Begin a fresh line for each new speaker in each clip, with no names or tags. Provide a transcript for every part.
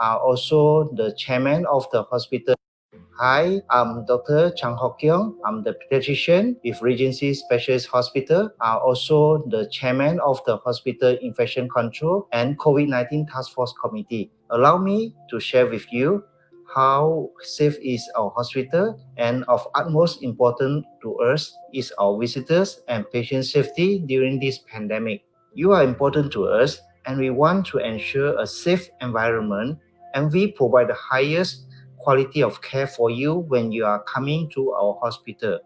also the chairman of the hospital. Hi, I'm Dr. Chang Hock Kyung. I'm the pediatrician with Regency Specialist Hospital. I'm also the chairman of the hospital infection control and COVID-19 task force committee. Allow me to share with you how safe is our hospital, and of utmost importance to us is our visitors and patient safety during this pandemic. You are important to us, and we want to ensure a safe environment, and we provide the highest quality of care for you when you are coming to our hospital.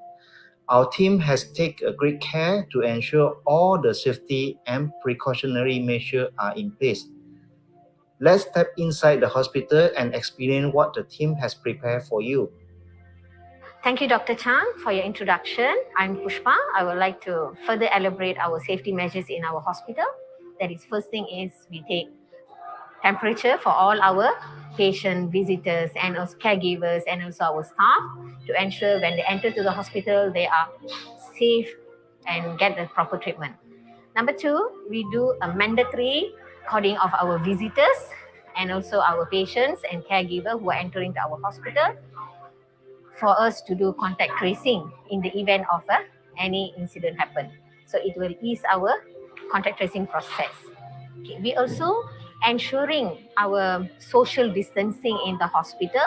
Our team has taken a great care to ensure all the safety and precautionary measures are in place. Let's step inside the hospital and experience what the team has prepared for you.
Thank you, Dr. Chang, for your introduction. I'm Pushpa. I would like to further elaborate our safety measures in our hospital. That is, first thing is we take temperature for all our patient visitors and also caregivers and also our staff to ensure when they enter to the hospital, they are safe and get the proper treatment. Number two, we do a mandatory recording of our visitors and also our patients and caregivers who are entering to our hospital for us to do contact tracing in the event of any incident happen. So it will ease our contact tracing process. Okay. We also ensuring our social distancing in the hospital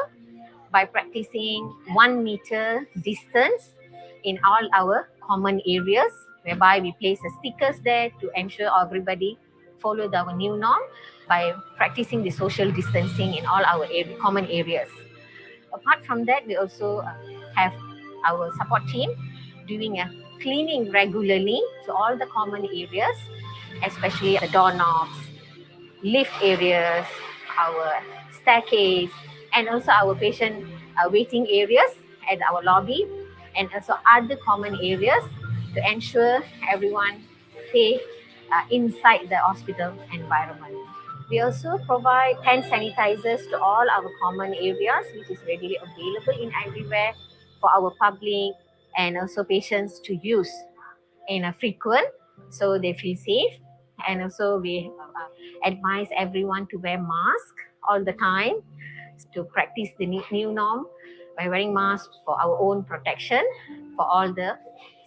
by practicing 1 meter distance in all our common areas, whereby we place the stickers there to ensure everybody follow our new norm by practicing the social distancing in all our common areas. Apart from that, we also have our support team doing a cleaning regularly to all the common areas, especially the doorknobs, lift areas, our staircase, and also our patient waiting areas at our lobby, and also other common areas to ensure everyone safe inside the hospital environment. We also provide hand sanitizers to all our common areas, which is readily available in everywhere for our public and also patients to use in a frequent, so they feel safe. And also we advise everyone to wear mask all the time to practice the new norm by wearing masks for our own protection for all the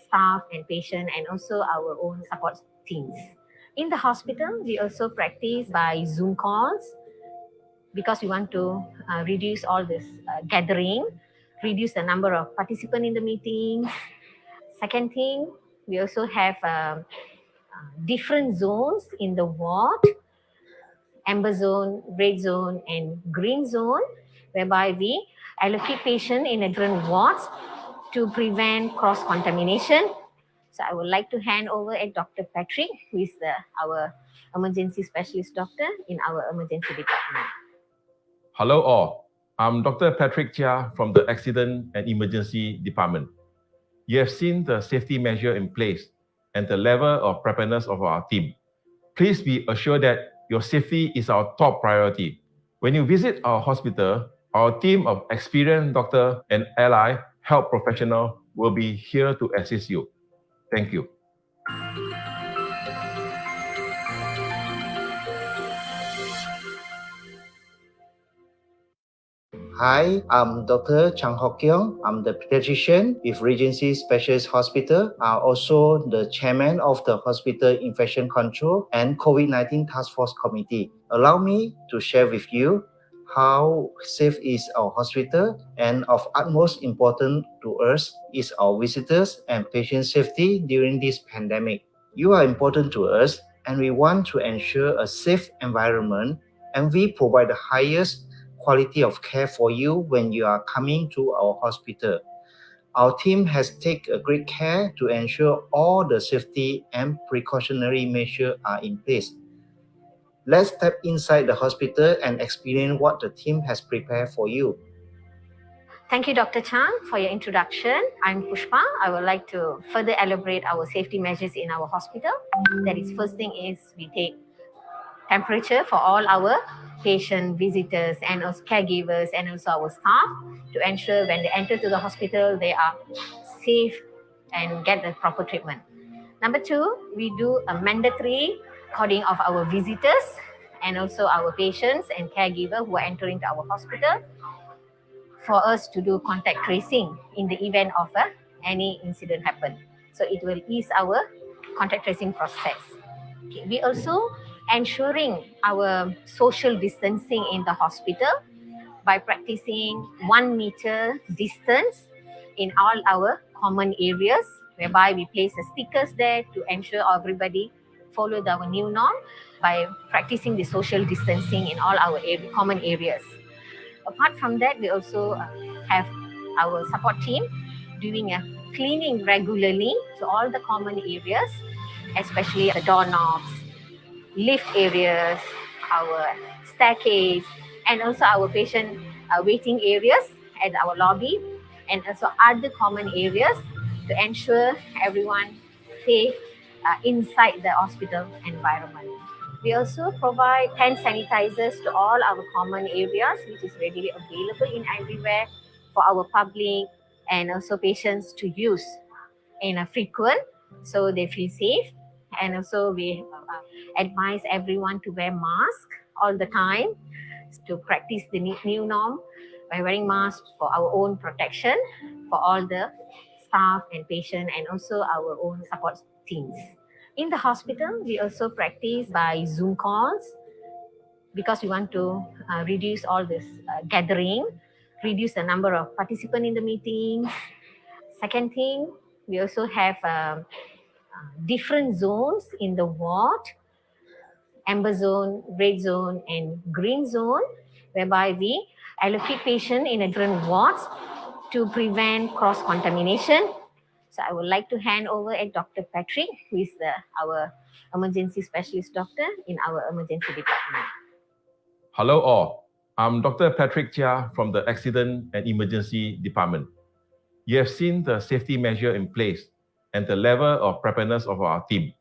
staff and patient and also our own support teams. In the hospital, we also practice by Zoom calls because we want to reduce all this gathering, reduce the number of participants in the meetings. Second thing, we also have different zones in the ward, amber zone, red zone, and green zone, whereby we allocate patients in different wards to prevent cross-contamination. So I would like to hand over at Dr. Patrick, who is our emergency specialist doctor in our emergency department.
Hello all, I'm Dr. Patrick Chia from the Accident and Emergency Department. You have seen the safety measure in place and the level of preparedness of our team. Please be assured that your safety is our top priority. When you visit our hospital, our team of experienced doctor and allied health professionals will be here to assist you. Thank you.
Hi, I'm Dr. Chang Hock Kyung. I'm the pediatrician with Regency Specialist Hospital. I'm also the chairman of the hospital infection control and COVID-19 task force committee. Allow me to share with you how safe is our hospital, and of utmost importance to us is our visitors and patient safety during this pandemic. You are important to us, and we want to ensure a safe environment, and we provide the highest quality of care for you when you are coming to our hospital. Our team has taken a great care to ensure all the safety and precautionary measures are in place. Let's step inside the hospital and experience what the team has prepared for you.
Thank you, Dr. Chang, for your introduction. I'm Pushpa. I would like to further elaborate our safety measures in our hospital. That is, first thing is we take temperature for all our patient visitors and also caregivers and also our staff to ensure when they enter to the hospital, they are safe and get the proper treatment. Number two, we do a mandatory recording of our visitors and also our patients and caregiver who are entering to our hospital for us to do contact tracing in the event of any incident happen. So it will ease our contact tracing process. Okay. We also ensuring our social distancing in the hospital by practicing 1 meter distance in all our common areas, whereby we place the stickers there to ensure everybody follow our new norm by practicing the social distancing in all our common areas. Apart from that, we also have our support team doing a cleaning regularly to all the common areas, especially the doorknobs, lift areas, our staircase, and also our patient waiting areas at our lobby, and also other common areas to ensure everyone safe inside the hospital environment. We also provide hand sanitizers to all our common areas, which is readily available in everywhere for our public and also patients to use in a frequent, so they feel safe. And also we advise everyone to wear mask all the time to practice the new norm by wearing masks for our own protection for all the staff and patient and also our own support teams. In the hospital, we also practice by Zoom calls because we want to reduce all this gathering, reduce the number of participants in the meetings. Second thing, we also have different zones in the ward, amber zone, red zone, and green zone, whereby we allocate patients in a different wards to prevent cross-contamination. So I would like to hand over at Dr. Patrick, who is our emergency specialist doctor in our emergency department.
Hello all, I'm Dr. Patrick Chia from the Accident and Emergency Department. You have seen the safety measure in place and the level of preparedness of our team.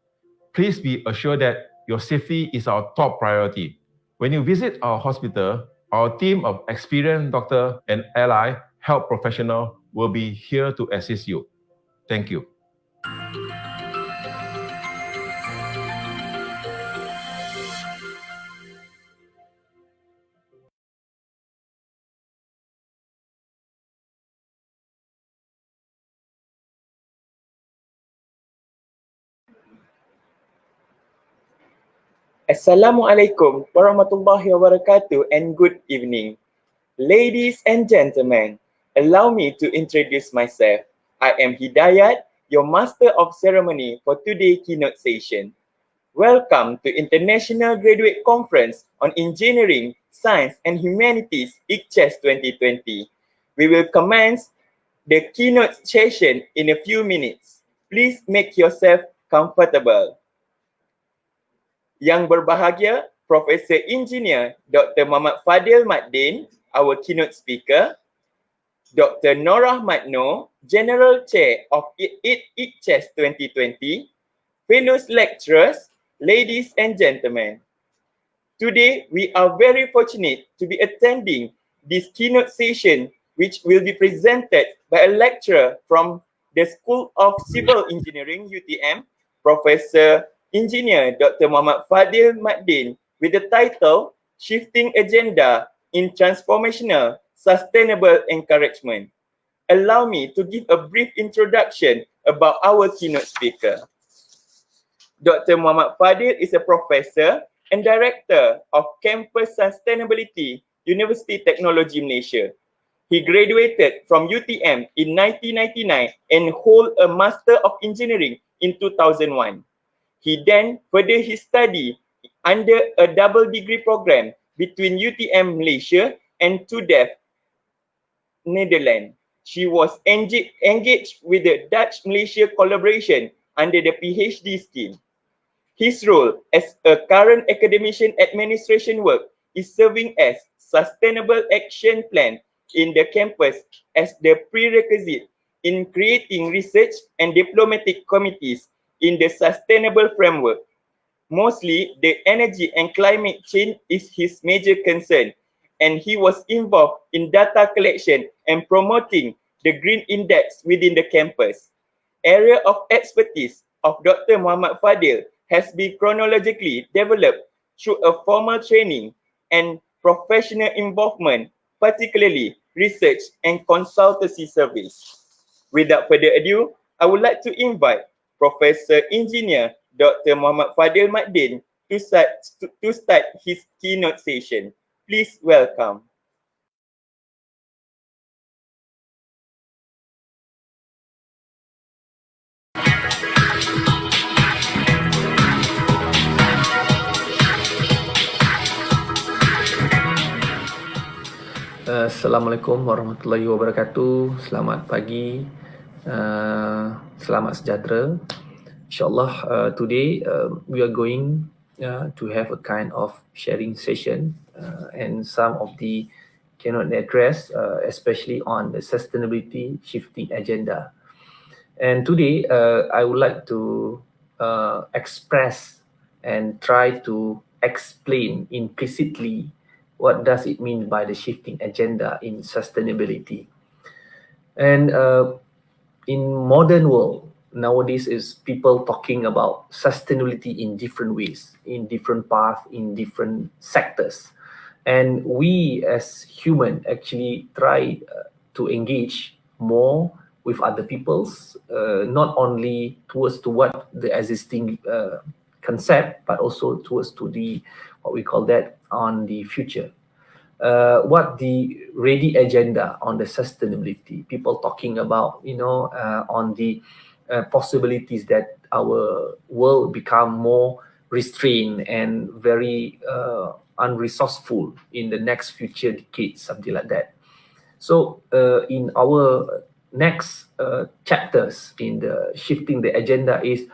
Please be assured that your safety is our top priority. When you visit our hospital, our team of experienced doctor and allied health professionals will be here to assist you. Thank you.
Assalamualaikum warahmatullahi wabarakatuh and good evening. Ladies and gentlemen, allow me to introduce myself. I am Hidayat, your Master of Ceremony for today's keynote session. Welcome to International Graduate Conference on Engineering, Science and Humanities IGCESH2020. We will commence the keynote session in a few minutes. Please make yourself comfortable. Yang berbahagia, Profesor Engineer Dr. Muhammad Fadil Maddin, our keynote speaker, Dr. Norah Matno, General Chair of IGCESH 2020, fellow lecturers, ladies and gentlemen. Today, we are very fortunate to be attending this keynote session, which will be presented by a lecturer from the School of Civil Engineering, UTM, Professor Engineer Dr. Muhammad Fadil Maddin, with the title Shifting Agenda in Transformational Sustainable Encouragement. Allow me to give a brief introduction about our keynote speaker. Dr. Muhammad Fadil is a professor and director of Campus Sustainability, University Technology Malaysia. He graduated from UTM in 1999 and hold a Master of Engineering in 2001. He then furthered his study under a double degree program between UTM Malaysia and TUDEF Netherlands. She was engaged with the Dutch-Malaysia collaboration under the PhD scheme. His role as a current academician administration work is serving as Sustainable Action Plan in the campus as the prerequisite in creating research and diplomatic committees in the sustainable framework. Mostly, the energy and climate change is his major concern, and he was involved in data collection and promoting the Green Index within the campus. Area of expertise of Dr. Muhammad Fadil has been chronologically developed through a formal training and professional involvement, particularly research and consultancy service. Without further ado, I would like to invite Professor Engineer Dr. Muhammad Fadil Maddin to start his keynote session. Please welcome.
Assalamualaikum warahmatullahi wabarakatuh. Selamat pagi. Selamat sejahtera. InsyaAllah today we are going to have a kind of sharing session and some of the keynote address, especially on the sustainability shifting agenda. And today I would like to express and try to explain implicitly what does it mean by the shifting agenda in sustainability. And in modern world, nowadays is people talking about sustainability in different ways, in different paths, in different sectors. And we as human actually try to engage more with other peoples, not only towards to what the existing concept, but also towards to the, what we call that, on the future. What the ready agenda on the sustainability, people talking about, on the possibilities that our world become more restrained and very unresourceful in the next future decades, something like that. So in our next chapters in the shifting the agenda is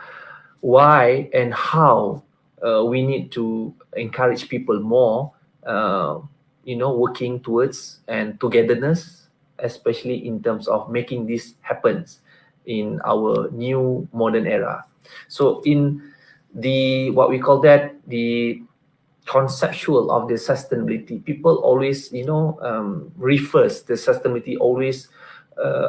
why and how we need to encourage people more, working towards and togetherness, especially in terms of making this happen in our new modern era. So in the, what we call that, the conceptual of the sustainability, people always, refers the sustainability always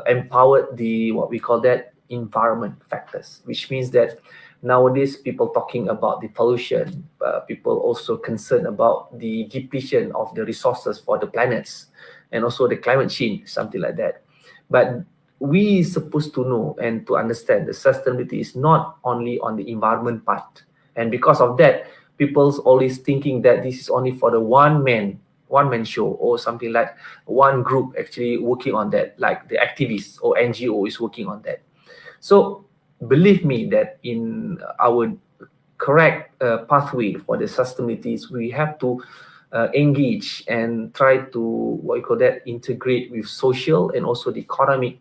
empowered the, what we call that, environment factors, which means that nowadays people talking about the pollution, people also concerned about the depletion of the resources for the planets and also the climate change, something like that. But we supposed to know and to understand the sustainability is not only on the environment part. And because of that, people's always thinking that this is only for the one man show or something, like one group actually working on that, like the activists or NGO is working on that. So believe me that in our correct pathway for the sustainability, we have to engage and try to, what you call that, integrate with social and also the economic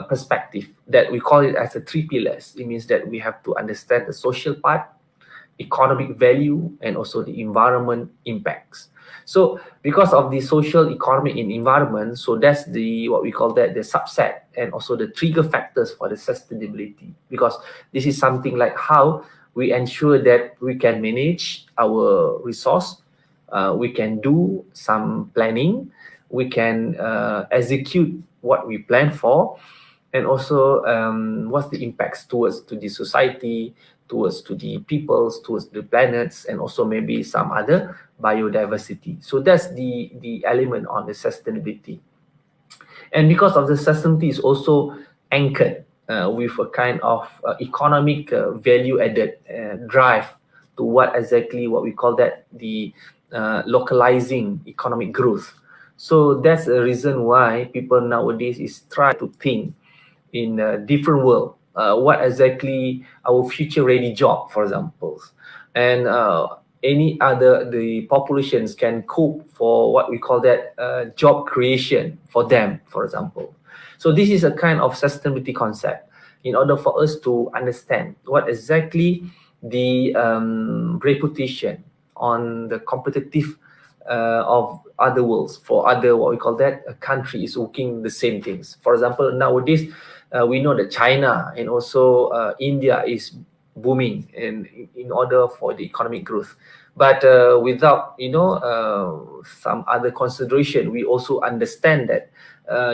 perspective, that we call it as the three pillars. It means that we have to understand the social part, economic value, and also the environment impacts. So because of the social, economic, and environment, so that's the, what we call that, the subset and also the trigger factors for the sustainability, because this is something like how we ensure that we can manage our resource, we can do some planning, we can execute what we plan for, and also what's the impacts towards to the society, towards to the peoples, towards the planets, and also maybe some other biodiversity. So that's the element on the sustainability. And because of the sustainability is also anchored with a kind of economic value added drive to what exactly what we call that, the localizing economic growth. So that's a reason why people nowadays is try to think in a different world. What exactly our future ready job, for example, and any other the populations can cope for what we call that job creation for them, for example. So this is a kind of sustainability concept in order for us to understand what exactly the reputation on the competitive of other worlds for other, what we call that, a country is working the same things. For example, nowadays we know that China and also India is booming in order for the economic growth. But without, some other consideration, we also understand that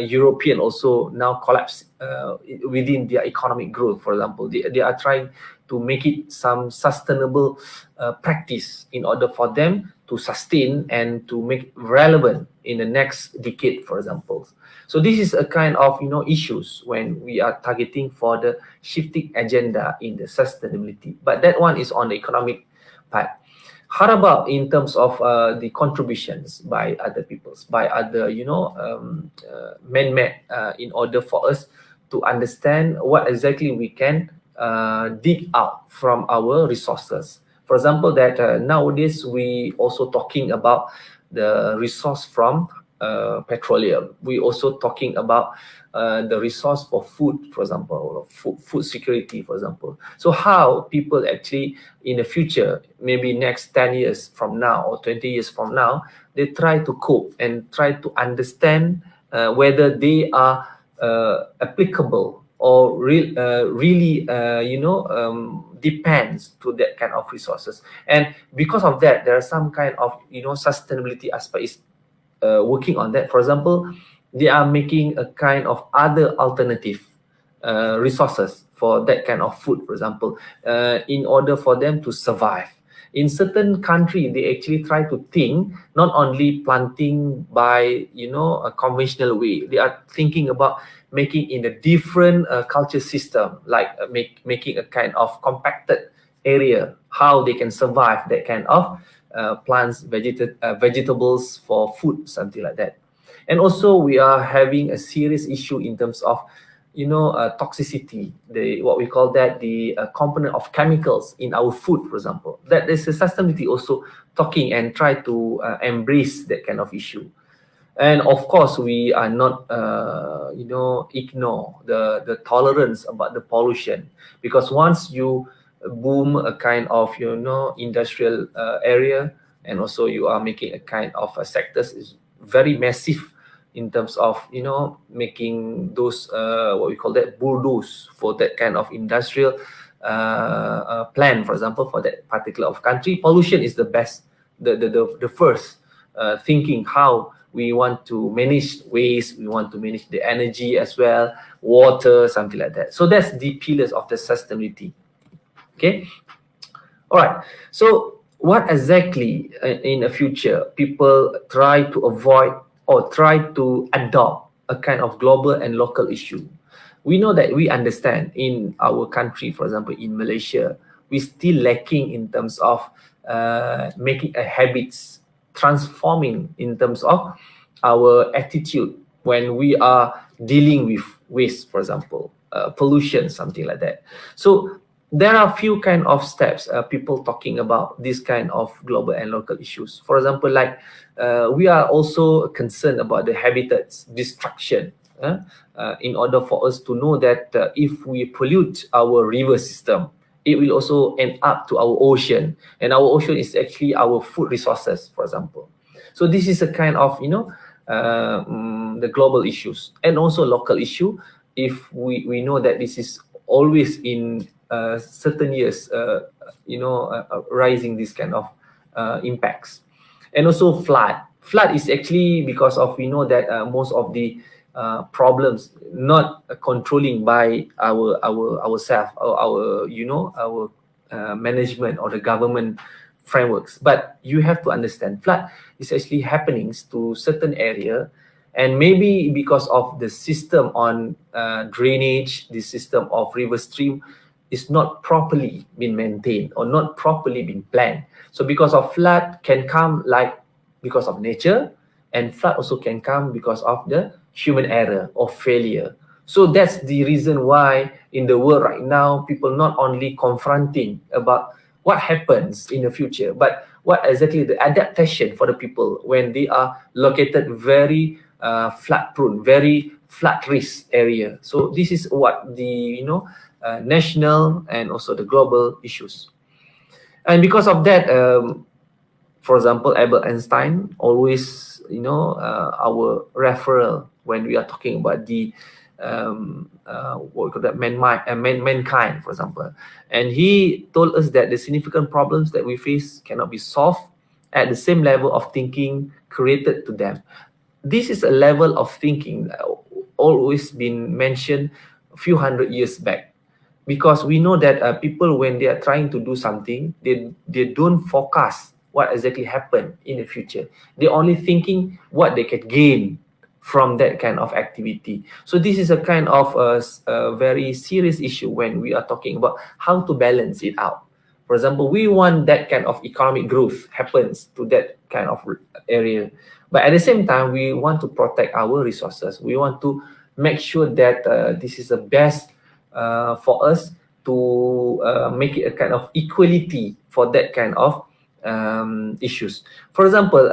European also now collapse within their economic growth. For example, they are trying to make it some sustainable practice in order for them to sustain and to make relevant in the next decade, for example. So this is a kind of issues when we are targeting for the shifting agenda in the sustainability. But that one is on the economic part. How about in terms of the contributions by other peoples, by other man-made, in order for us to understand what exactly we can dig out from our resources. For example, that nowadays we also talking about the resource from petroleum. We also talking about the resource for food, for example, or food security, for example. So how people actually in the future, maybe next 10 years from now or 20 years from now, they try to cope and try to understand whether they are applicable or really depends to that kind of resources. And because of that, there are some kind of sustainability aspects working on that. For example, they are making a kind of other alternative resources for that kind of food, for example, in order for them to survive. In certain country, they actually try to think not only planting by a conventional way. They are thinking about making in a different culture system, like making a kind of compacted area, how they can survive that kind of plants, vegetables for food, something like that. And also we are having a serious issue in terms of toxicity, what we call that the component of chemicals in our food, for example. That is a sustainability also talking and try to embrace that kind of issue. And of course, we are not, ignore the tolerance about the pollution, because once you boom a kind of, industrial area, and also you are making a kind of sectors is very massive in terms of, making those, what we call that, bulldoze for that kind of industrial plan, for example, for that particular of country. Pollution is the best, the first thinking how we want to manage waste, we want to manage the energy as well, water, something like that. So that's the pillars of the sustainability. Okay. All right. So what exactly in the future people try to avoid or try to adopt a kind of global and local issue? We know that we understand in our country, for example, in Malaysia, we still lacking in terms of making a habits, transforming in terms of our attitude when we are dealing with waste, for example, pollution, something like that. So there are a few kind of steps people talking about this kind of global and local issues. For example, like we are also concerned about the habitats destruction, in order for us to know that if we pollute our river system, it will also end up to our ocean, and our ocean is actually our food resources, for example. So this is a kind of the global issues, and also local issue. If we know that this is always in certain years, rising this kind of impacts. And also flood. Flood is actually because of, we know that most of the problems not controlling by ourselves or our management or the government frameworks. But you have to understand, flood is actually happening to certain area, and maybe because of the system on drainage, the system of river stream is not properly been maintained or not properly been planned. So because of flood can come like because of nature, and flood also can come because of the human error or failure. So that's the reason why in the world right now, people not only confronting about what happens in the future, but what exactly the adaptation for the people when they are located very flood prone, very flood risk area. So this is what the national and also the global issues. And because of that, for example, Albert Einstein always, our referral when we are talking about the what we call that mankind, for example. And he told us that the significant problems that we face cannot be solved at the same level of thinking created to them. This is a level of thinking that always been mentioned a few hundred years back. because we know that people, when they are trying to do something, they don't forecast what exactly happened in the future. They're only thinking what they can gain from that kind of activity. So this is a kind of a very serious issue when we are talking about how to balance it out. For example, we want that kind of economic growth happens to that kind of area, but at the same time, we want to protect our resources. We want to make sure that this is the best for us to make it a kind of equality for that kind of issues. For example,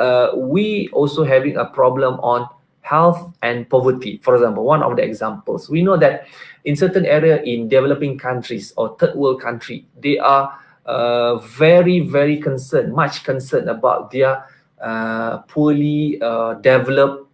we also having a problem on health and poverty. For example, one of the examples, we know that in certain area in developing countries or third world country, they are very concerned, much concerned about their poorly developed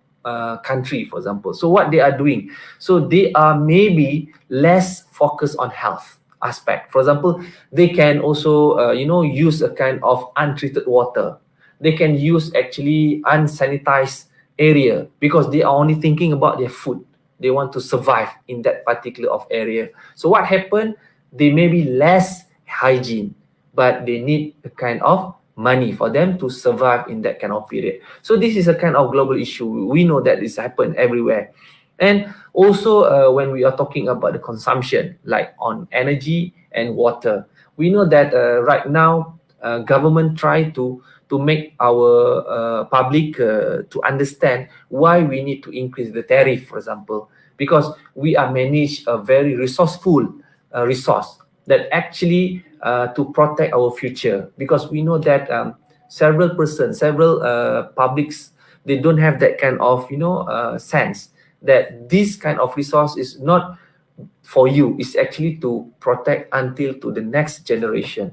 country, for example. So what they are doing, so they are maybe less focused on health aspect. For example, they can also use a kind of untreated water. They can use actually unsanitized area because they are only thinking about their food. They want to survive in that particular of area. So what happened? They may be less hygiene, but they need a kind of money for them to survive in that kind of period. So this is a kind of global issue. We know that this happen everywhere. And also when we are talking about the consumption, like on energy and water, we know that right now government try to make our public to understand why we need to increase the tariff, for example, because we are managed a very resourceful resource that actually to protect our future, because we know that several publics, they don't have that kind of sense that this kind of resource is not for you, it's actually to protect until to the next generation.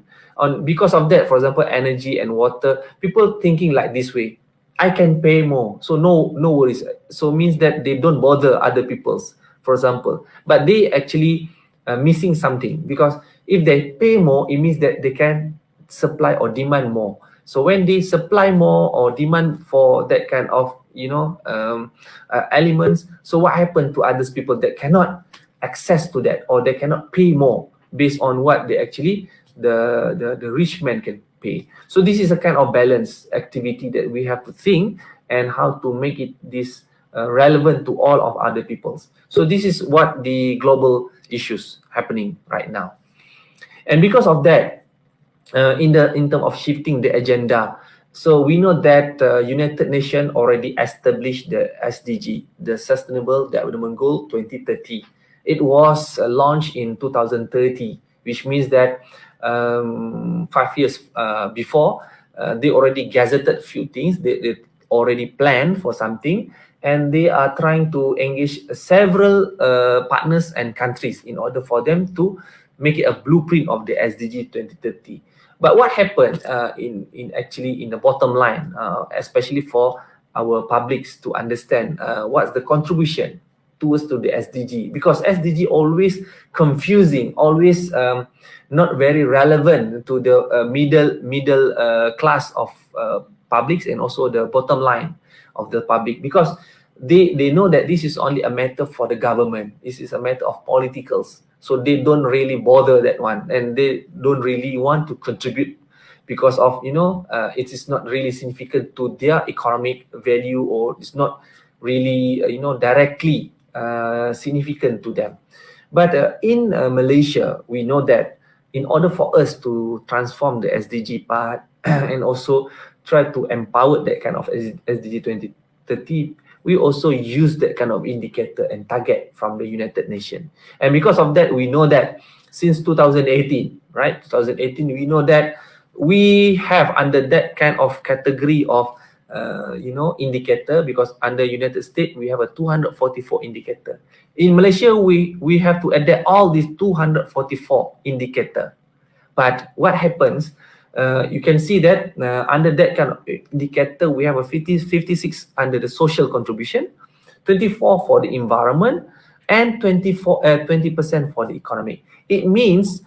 Because of that, for example, energy and water, people thinking like this way, I can pay more, so no worries. So means that they don't bother other people's, for example, but they actually missing something, because if they pay more, it means that they can supply or demand more. So when they supply more or demand for that kind of elements, so what happened to others people that cannot access to that, or they cannot pay more based on what they actually the rich man can pay. So this is a kind of balance activity that we have to think and how to make it this relevant to all of other peoples. So this is what the global issues happening right now. And because of that, in terms of shifting the agenda, so we know that United Nations already established the SDG, the Sustainable Development Goal 2030. It was launched in 2030, which means that 5 years before, they already gazetted few things. They already planned for something, and they are trying to engage several partners and countries in order for them to make it a blueprint of the SDG 2030. But what happened in the bottom line, especially for our publics to understand what's the contribution towards to the SDG, because SDG always confusing, always not very relevant to the middle class of publics and also the bottom line of the public, because they know that this is only a matter for the government. This is a matter of politicals. So they don't really bother that one, and they don't really want to contribute because of it is not really significant to their economic value, or it's not really directly significant to them. But in Malaysia, we know that in order for us to transform the SDG part and also try to empower that kind of SDG 2030, we also use that kind of indicator and target from the United Nations. And because of that, we know that since 2018, right? 2018, we know that we have under that kind of category of indicator, because under United States, we have a 244 indicator. In Malaysia, we have to adapt all these 244 indicator. But what happens, you can see that under that kind of indicator, we have a 56 under the social contribution, 24 for the environment, and 20% for the economy. It means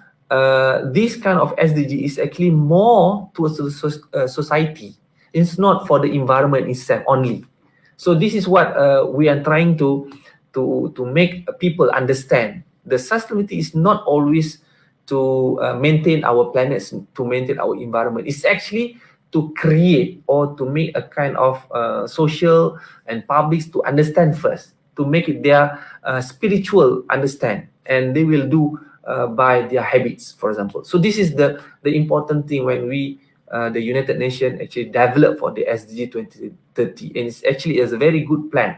this kind of SDG is actually more towards the society. It's not for the environment itself only. So this is what we are trying to make people understand the sustainability is not always to maintain our planets, to maintain our environment. It's actually to create or to make a kind of social and publics to understand first, to make it their spiritual understand, and they will do by their habits, for example. So this is the important thing when we the United Nations actually developed for the SDG 2030, and it's actually a very good plan.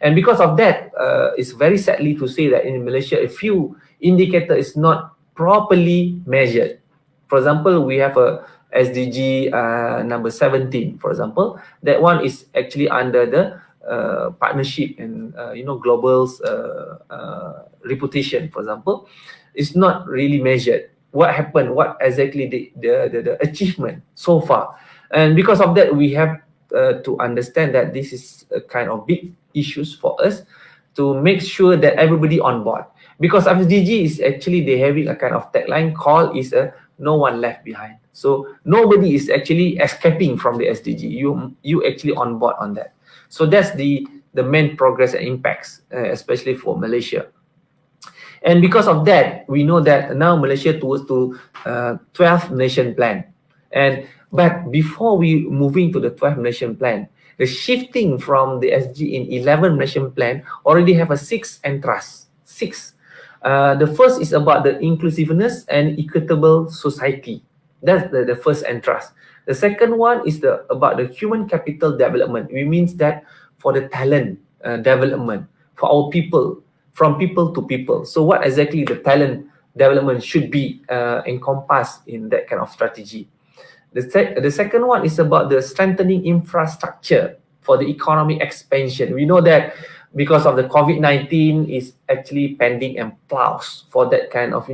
And because of that, it's very sadly to say that in Malaysia, a few indicator is not properly measured. For example, we have a SDG number 17, for example. That one is actually under the partnership and global's reputation, for example. It's not really measured. What happened? What exactly the achievement so far? And because of that, we have to understand that this is a kind of big issues for us to make sure that everybody on board. Because SDG is actually they having a kind of tagline called is a no one left behind. So nobody is actually escaping from the SDG. You actually on board on that. So that's the main progress and impacts, especially for Malaysia. And because of that, we know that now Malaysia towards to 12th nation plan. But before we moving to the 12th nation plan, the shifting from the SG in 11 nation plan already have a 6 entrust. 6. The first is about the inclusiveness and equitable society. That's the first entrust. The second one is about the human capital development. It means that for the talent development for our people, from people to people. So what exactly the talent development should be encompassed in that kind of strategy. The second one is about the strengthening infrastructure for the economic expansion. We know that because of the COVID-19 is actually pending and plows for that kind of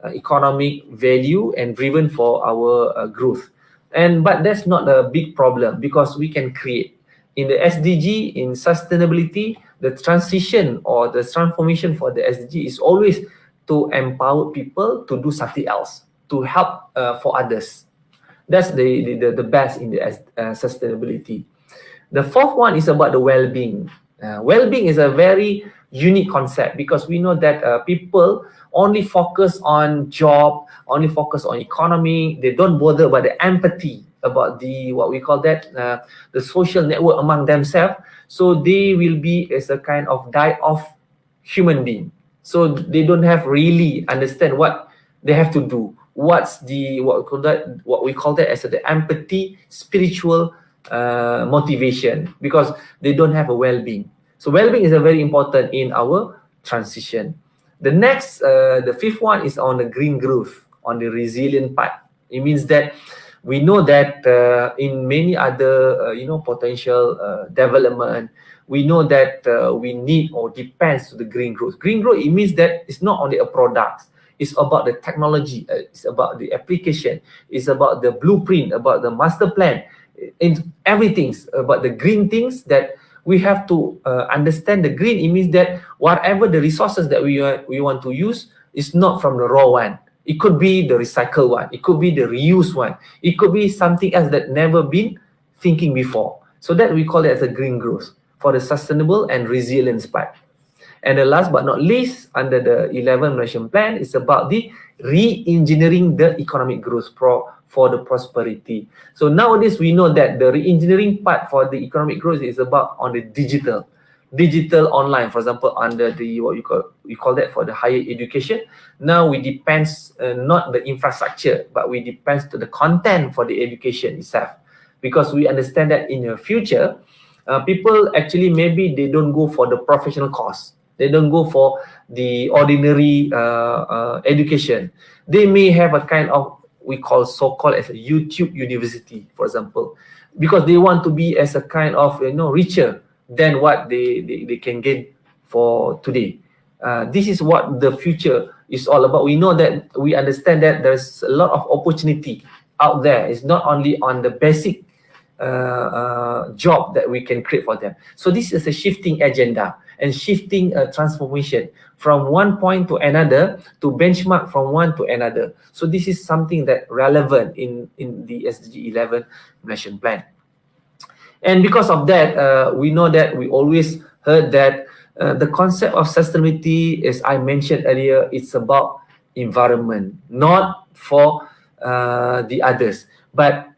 economic value and driven for our growth. But that's not a big problem because we can create. In the SDG, in sustainability, the transition or the transformation for the SDG is always to empower people to do something else, to help for others. That's the best in the sustainability. The fourth one is about the well-being. Well-being is a very unique concept because we know that people only focus on job, only focus on economy. They don't bother about the empathy, about the what we call that the social network among themselves. So they will be as a kind of die-off human being. So they don't have really understand what they have to do. What's the what we call that as the empathy, spiritual motivation, because they don't have a well-being. So well-being is a very important in our transition. The next, the fifth one is on the green growth, on the resilient part. It means that we know that in many other potential development, we know that we need or depends to the green growth. Green growth, it means that it's not only a product. It's about the technology. It's about the application. It's about the blueprint, about the master plan. In everything about the green things that we have to understand. The green, it means that whatever the resources that we want to use is not from the raw one. It could be the recycled one. It could be the reused one. It could be something else that never been thinking before. So that we call it as a green growth for the sustainable and resilience part. And the last but not least, under the 11th Nation Plan, is about the re-engineering the economic growth for the prosperity. So nowadays we know that the re-engineering part for the economic growth is about on the digital online, for example, under the what we call that for the higher education. Now we depends not the infrastructure, but we depends to the content for the education itself, because we understand that in the future, people actually maybe they don't go for the professional course. They don't go for the ordinary education. They may have a kind of we call so-called as a YouTube university, for example, because they want to be as a kind of richer than what they can gain for today. This is what the future is all about. We know that, we understand that there's a lot of opportunity out there. It's not only on the basic job that we can create for them. So this is a shifting agenda and shifting transformation from one point to another, to benchmark from one to another. So this is something that relevant in the SDG 11 Nation Plan. And because of that, we know that we always heard that the concept of sustainability, as I mentioned earlier, it's about environment, not for the others. But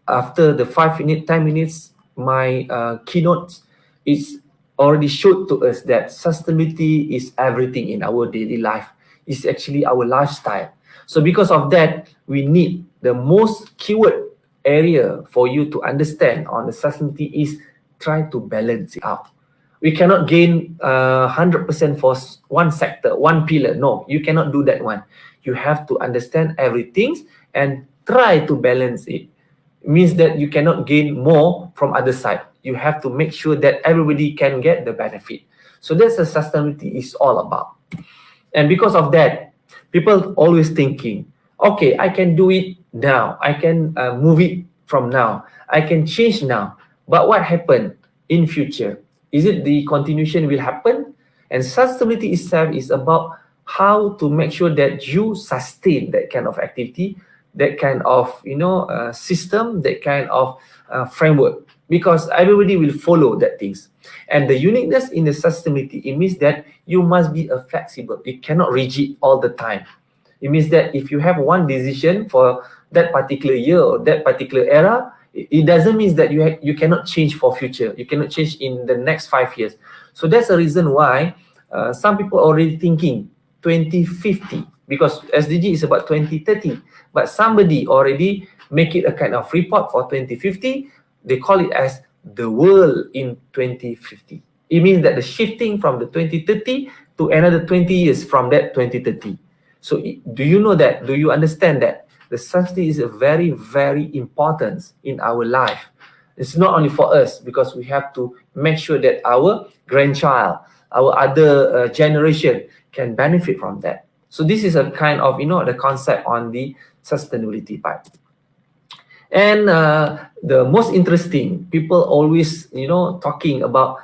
after the 5 minutes, 10 minutes, my keynote is already showed to us that sustainability is everything in our daily life. It's actually our lifestyle. So because of that, we need the most keyword area for you to understand on the sustainability is try to balance it out. We cannot gain 100% for one sector, one pillar. No, you cannot do that one. You have to understand everything and try to balance it. It means that you cannot gain more from other side. You have to make sure that everybody can get the benefit. So that's what sustainability is all about. And because of that, people always thinking, okay, I can do it now. I can move it from now. I can change now. But what happened in future? Is it the continuation will happen? And sustainability itself is about how to make sure that you sustain that kind of activity, that kind of system, that kind of framework, because everybody will follow that things. And the uniqueness in the sustainability, it means that you must be flexible. You cannot rigid all the time. It means that if you have one decision for that particular year or that particular era, it doesn't mean that you cannot change for future. You cannot change in the next 5 years. So that's the reason why some people are already thinking 2050, because SDG is about 2030. But somebody already make it a kind of report for 2050. They call it as the world in 2050. It means that the shifting from the 2030 to another 20 years from that 2030. So do you know that? Do you understand that? The sustainability is a very, very important in our life. It's not only for us, because we have to make sure that our grandchild, our other generation can benefit from that. So this is a kind of, the concept on the sustainability part. And the most interesting, people always, talking about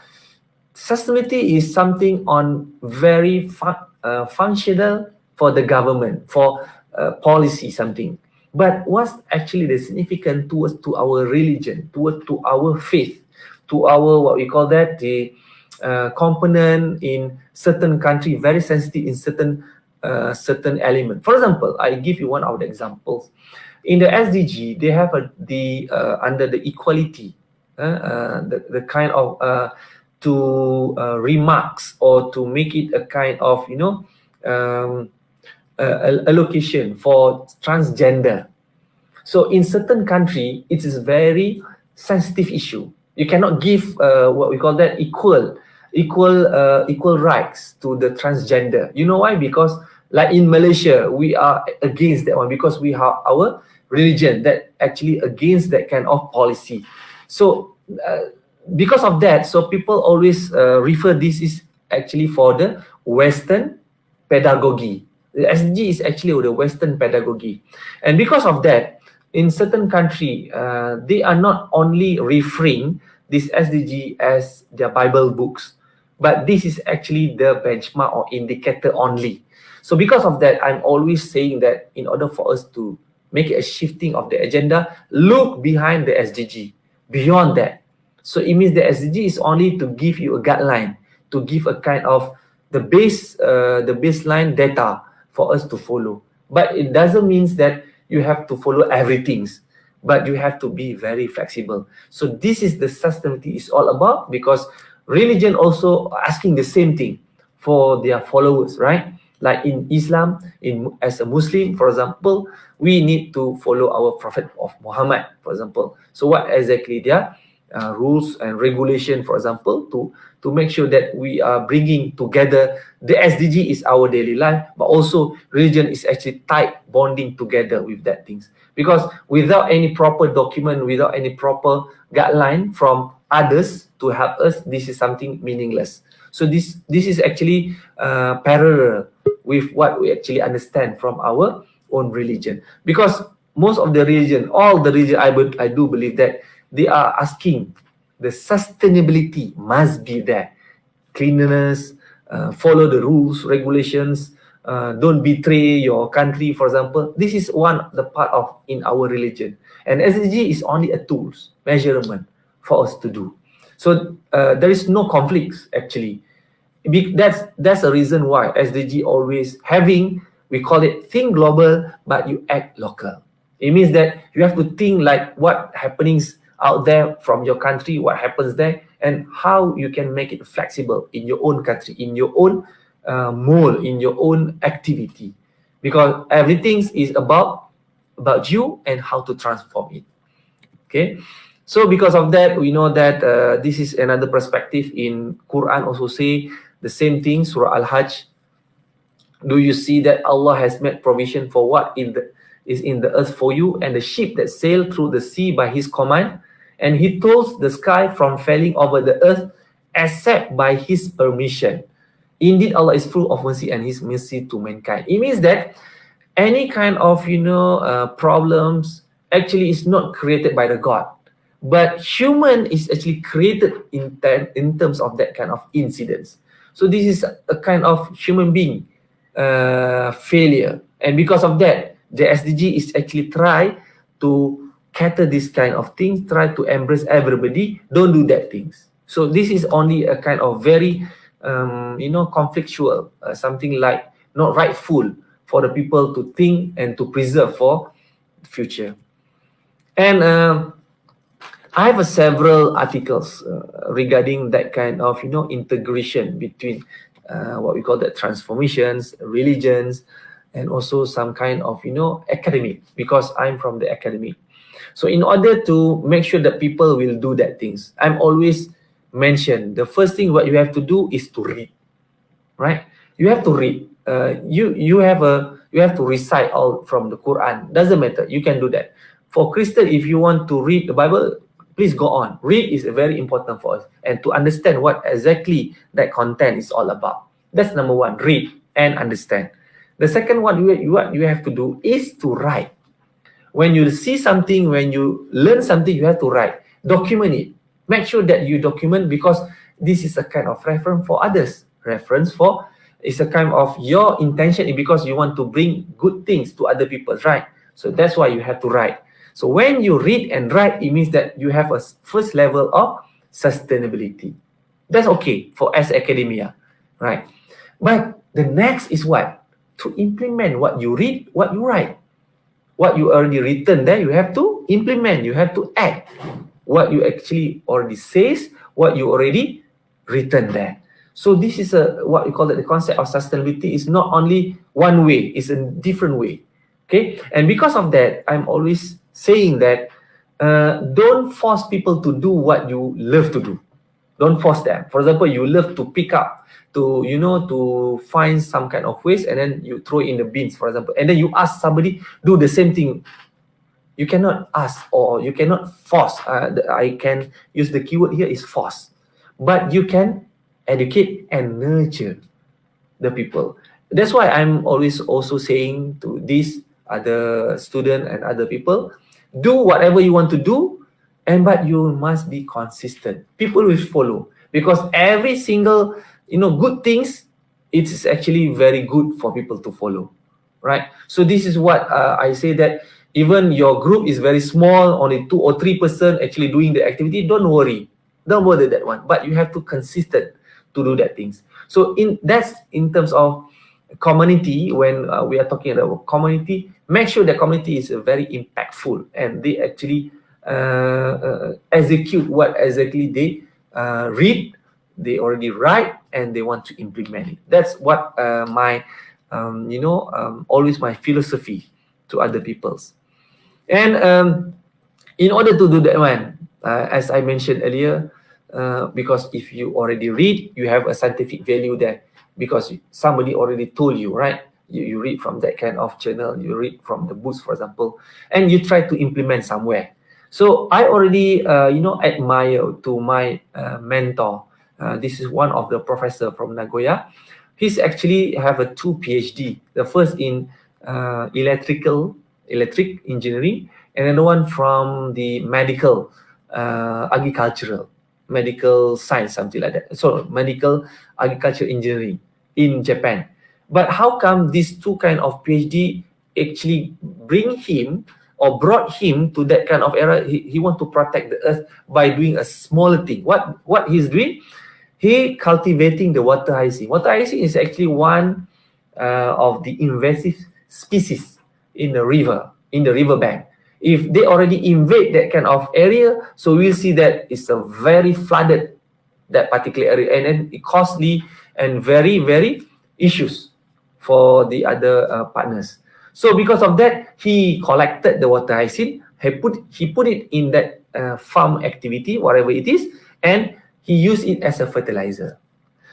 sustainability is something on very functional for the government, for policy, something. But what's actually the significance to our religion, to our faith, to our, what we call that, the component in certain country, very sensitive in certain element. For example, I give you one of the examples. In the SDG, they have under the equality, the kind of remarks, or to make it a kind of allocation for transgender. So in certain country, it is very sensitive issue. You cannot give what we call that equal rights to the transgender. You know why? Because like in Malaysia, we are against that one, because we have our religion that actually against that kind of policy. So because of that, so people always refer this is actually for the Western pedagogy. The SDG is actually the Western pedagogy. And because of that, in certain country, they are not only referring this SDG as their Bible books, but this is actually the benchmark or indicator only. So because of that, I'm always saying that in order for us to make a shifting of the agenda, look behind the SDG, beyond that. So it means the SDG is only to give you a guideline, to give a kind of the baseline data for us to follow. But it doesn't mean that you have to follow everything, but you have to be very flexible. So this is the sustainability is all about, because religion also asking the same thing for their followers, right? Like in Islam, as a Muslim, for example, we need to follow our Prophet of Muhammad, for example. So what exactly their rules and regulation, for example, to make sure that we are bringing together the SDG is our daily life, but also religion is actually tight bonding together with that things. Because without any proper document, without any proper guideline from others to help us, this is something meaningless. So this is actually parallel with what we actually understand from our own religion. Because most of the religion, all the religion, I do believe that they are asking the sustainability must be there. Cleanliness, follow the rules, regulations, don't betray your country, for example. This is the part of in our religion. And SDG is only a tools, measurement for us to do. So there is no conflicts actually. That's a reason why SDG always having, we call it think global, but you act local. It means that you have to think like what happenings out there from your country, what happens there, and how you can make it flexible in your own country, in your own mold, in your own activity, because everything is about you and how to transform it. Okay, so because of that, we know that this is another perspective in Quran also say the same thing, Surah Al-Hajj. Do you see that Allah has made provision for what is in the earth for you, and the ship that sail through the sea by his command, and he throws the sky from falling over the earth except by his permission. Indeed, Allah is full of mercy and his mercy to mankind. It means that any kind of problems actually is not created by the God, but human is actually created in terms of that kind of incidents. So this is a kind of human being failure, and because of that, the SDG is actually try to cater this kind of things, try to embrace everybody, don't do that things. So this is only a kind of very conflictual, something like not rightful for the people to think and to preserve for the future. And I have several articles regarding that kind of integration between what we call the transformations, religions, and also some kind of academic, because I'm from the academy. So in order to make sure that people will do that things, I'm always mention the first thing what you have to do is to read, right? You have to read. You have to recite all from the Quran. Doesn't matter. You can do that. For Christian, if you want to read the Bible, please go on. Read is very important for us, and to understand what exactly that content is all about. That's number one. Read and understand. The second one, what you have to do is to write. When you see something, when you learn something, you have to write. Document it. Make sure that you document, because this is a kind of reference for others. Reference for, it's a kind of your intention, because you want to bring good things to other people, right? So that's why you have to write. So when you read and write, it means that you have a first level of sustainability. That's okay for as academia, right? But the next is what? To implement what you read, what you write. What you already written there, you have to implement, you have to act. What you actually already says, what you already written there. So this is what we call it, the concept of sustainability is not only one way, it's a different way. Okay, and because of that, I'm always saying that don't force people to do what you love to do. Don't force them. For example, you love to pick up, to find some kind of waste, and then you throw it in the bins, for example, and then you ask somebody do the same thing. You cannot ask, or you cannot force. I can use the keyword here is force, but you can educate and nurture the people. That's why I'm always also saying to these other students and other people, do whatever you want to do, but you must be consistent. People will follow, because every single good things, it is actually very good for people to follow, right? So this is what I say, that even your group is very small, only 2 or 3% actually doing the activity, don't worry, don't bother that one, but you have to consistent to do that things. So that's in terms of community. When we are talking about community, make sure the community is very impactful, and they actually execute what exactly they read, they already write, and they want to implement it. That's what my always my philosophy to other people's. And in order to do that one, as I mentioned earlier, because if you already read, you have a scientific value there, because somebody already told you, right? You read from that kind of journal, you read from the books, for example, and you try to implement somewhere. So I already admire to my mentor. This is one of the professor from Nagoya. He's actually have a 2 PhD. The first in electric engineering, and another one from the medical agricultural medical science, something like that. So medical agriculture engineering in Japan. But how come these two kind of PhD actually bring him or brought him to that kind of era. He want to protect the earth by doing a smaller thing. What he's doing? He cultivating the water hyacinth. Water hyacinth is actually one of the invasive species in the riverbank. If they already invade that kind of area, so we'll see that it's a very flooded, that particular area, and then it costly and very, very issues for the other partners. So because of that, he collected the water hyacinth, he put it in that farm activity, whatever it is, and he used it as a fertilizer.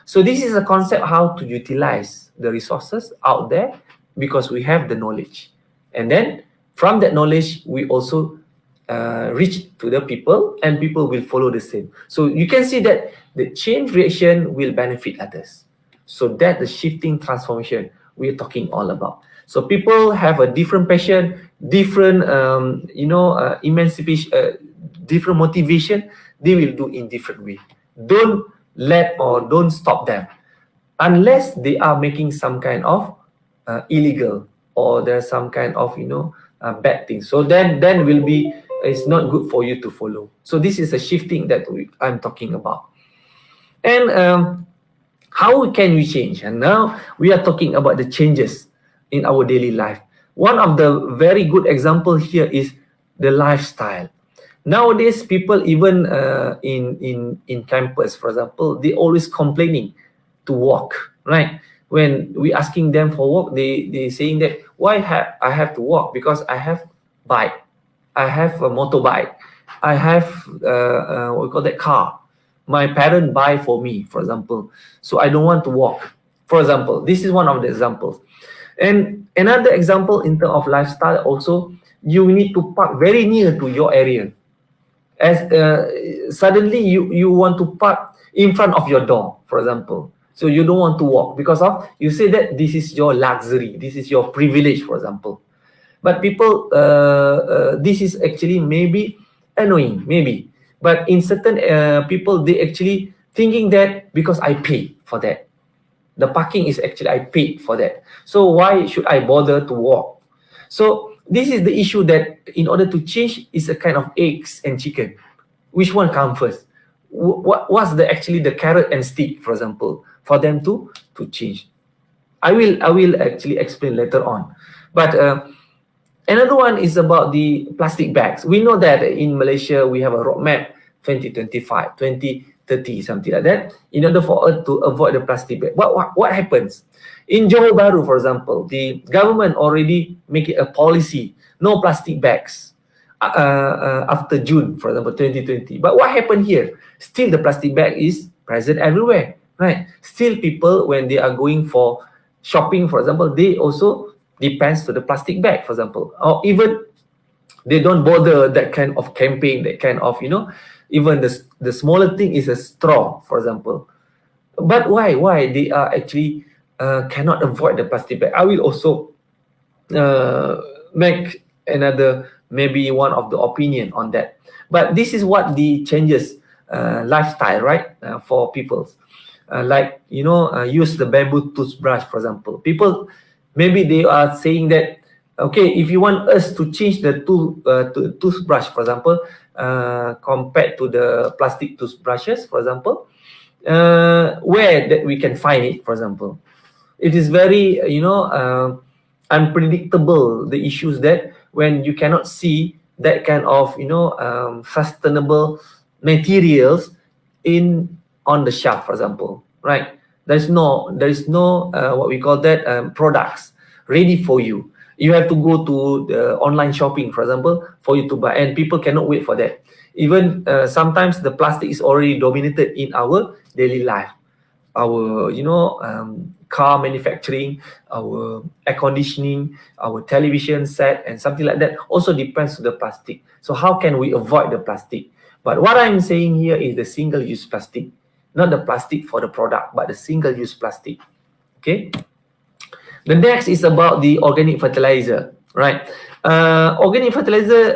So this is a concept how to utilize the resources out there, because we have the knowledge. And then from that knowledge, we also reach to the people, and people will follow the same. So you can see that the chain reaction will benefit others. So that the shifting transformation we're talking all about. So people have a different passion, different emancipation, different motivation. They will do in different way. Don't let or don't stop them unless they are making some kind of illegal, or there's some kind of bad thing. So then will be, it's not good for you to follow. So this is a shifting that I'm talking about. And how can we change? And now we are talking about the changes in our daily life. One of the very good example here is the lifestyle. Nowadays, people even in campus, for example, they always complaining to walk, right? When we asking them for walk, they saying that why I have to walk? Because I have bike, I have a motorbike, I have what we call that, car. My parent buy for me, for example. So I don't want to walk. For example, this is one of the examples. And another example in terms of lifestyle also, you need to park very near to your area. As suddenly you want to park in front of your door, for example. So you don't want to walk because of, you say that this is your luxury, this is your privilege, for example. But people, this is actually maybe annoying, maybe. But in certain people, they actually thinking that because I paid for that. The parking is actually, I paid for that. So why should I bother to walk? So this is the issue, that in order to change, is a kind of eggs and chicken. Which one comes first? What's actually the carrot and stick, for example, for them to change? I will actually explain later on. But another one is about the plastic bags. We know that in Malaysia, we have a roadmap 2025, 2030, something like that, in order for us to avoid the plastic bag. What happens? In Johor Bahru, for example, the government already make it a policy, no plastic bags after June, for example, 2020. But what happened here? Still the plastic bag is present everywhere, right? Still people, when they are going for shopping, for example, they also depends to the plastic bag, for example. Or even they don't bother that kind of campaign, that kind of, even the smaller thing is a straw, for example. But why they are actually cannot avoid the plastic bag? I will also make another, maybe one of the opinion on that. But this is what the changes lifestyle, right? For people, like use the bamboo toothbrush, for example. People, maybe they are saying that, okay, if you want us to change the toothbrush, for example, compared to the plastic toothbrushes, for example, where that we can find it, for example. It is very, unpredictable, the issues that when you cannot see that kind of, sustainable materials on the shelf, for example, right? There is no what we call that, products ready for you. You have to go to the online shopping, for example, for you to buy, and people cannot wait for that. Even sometimes the plastic is already dominated in our daily life. Our, car manufacturing, our air conditioning, our television set, and something like that also depends on the plastic. So how can we avoid the plastic? But what I'm saying here is the single-use plastic, not the plastic for the product, but the single-use plastic. Okay. The next is about the organic fertilizer, right? Organic fertilizer,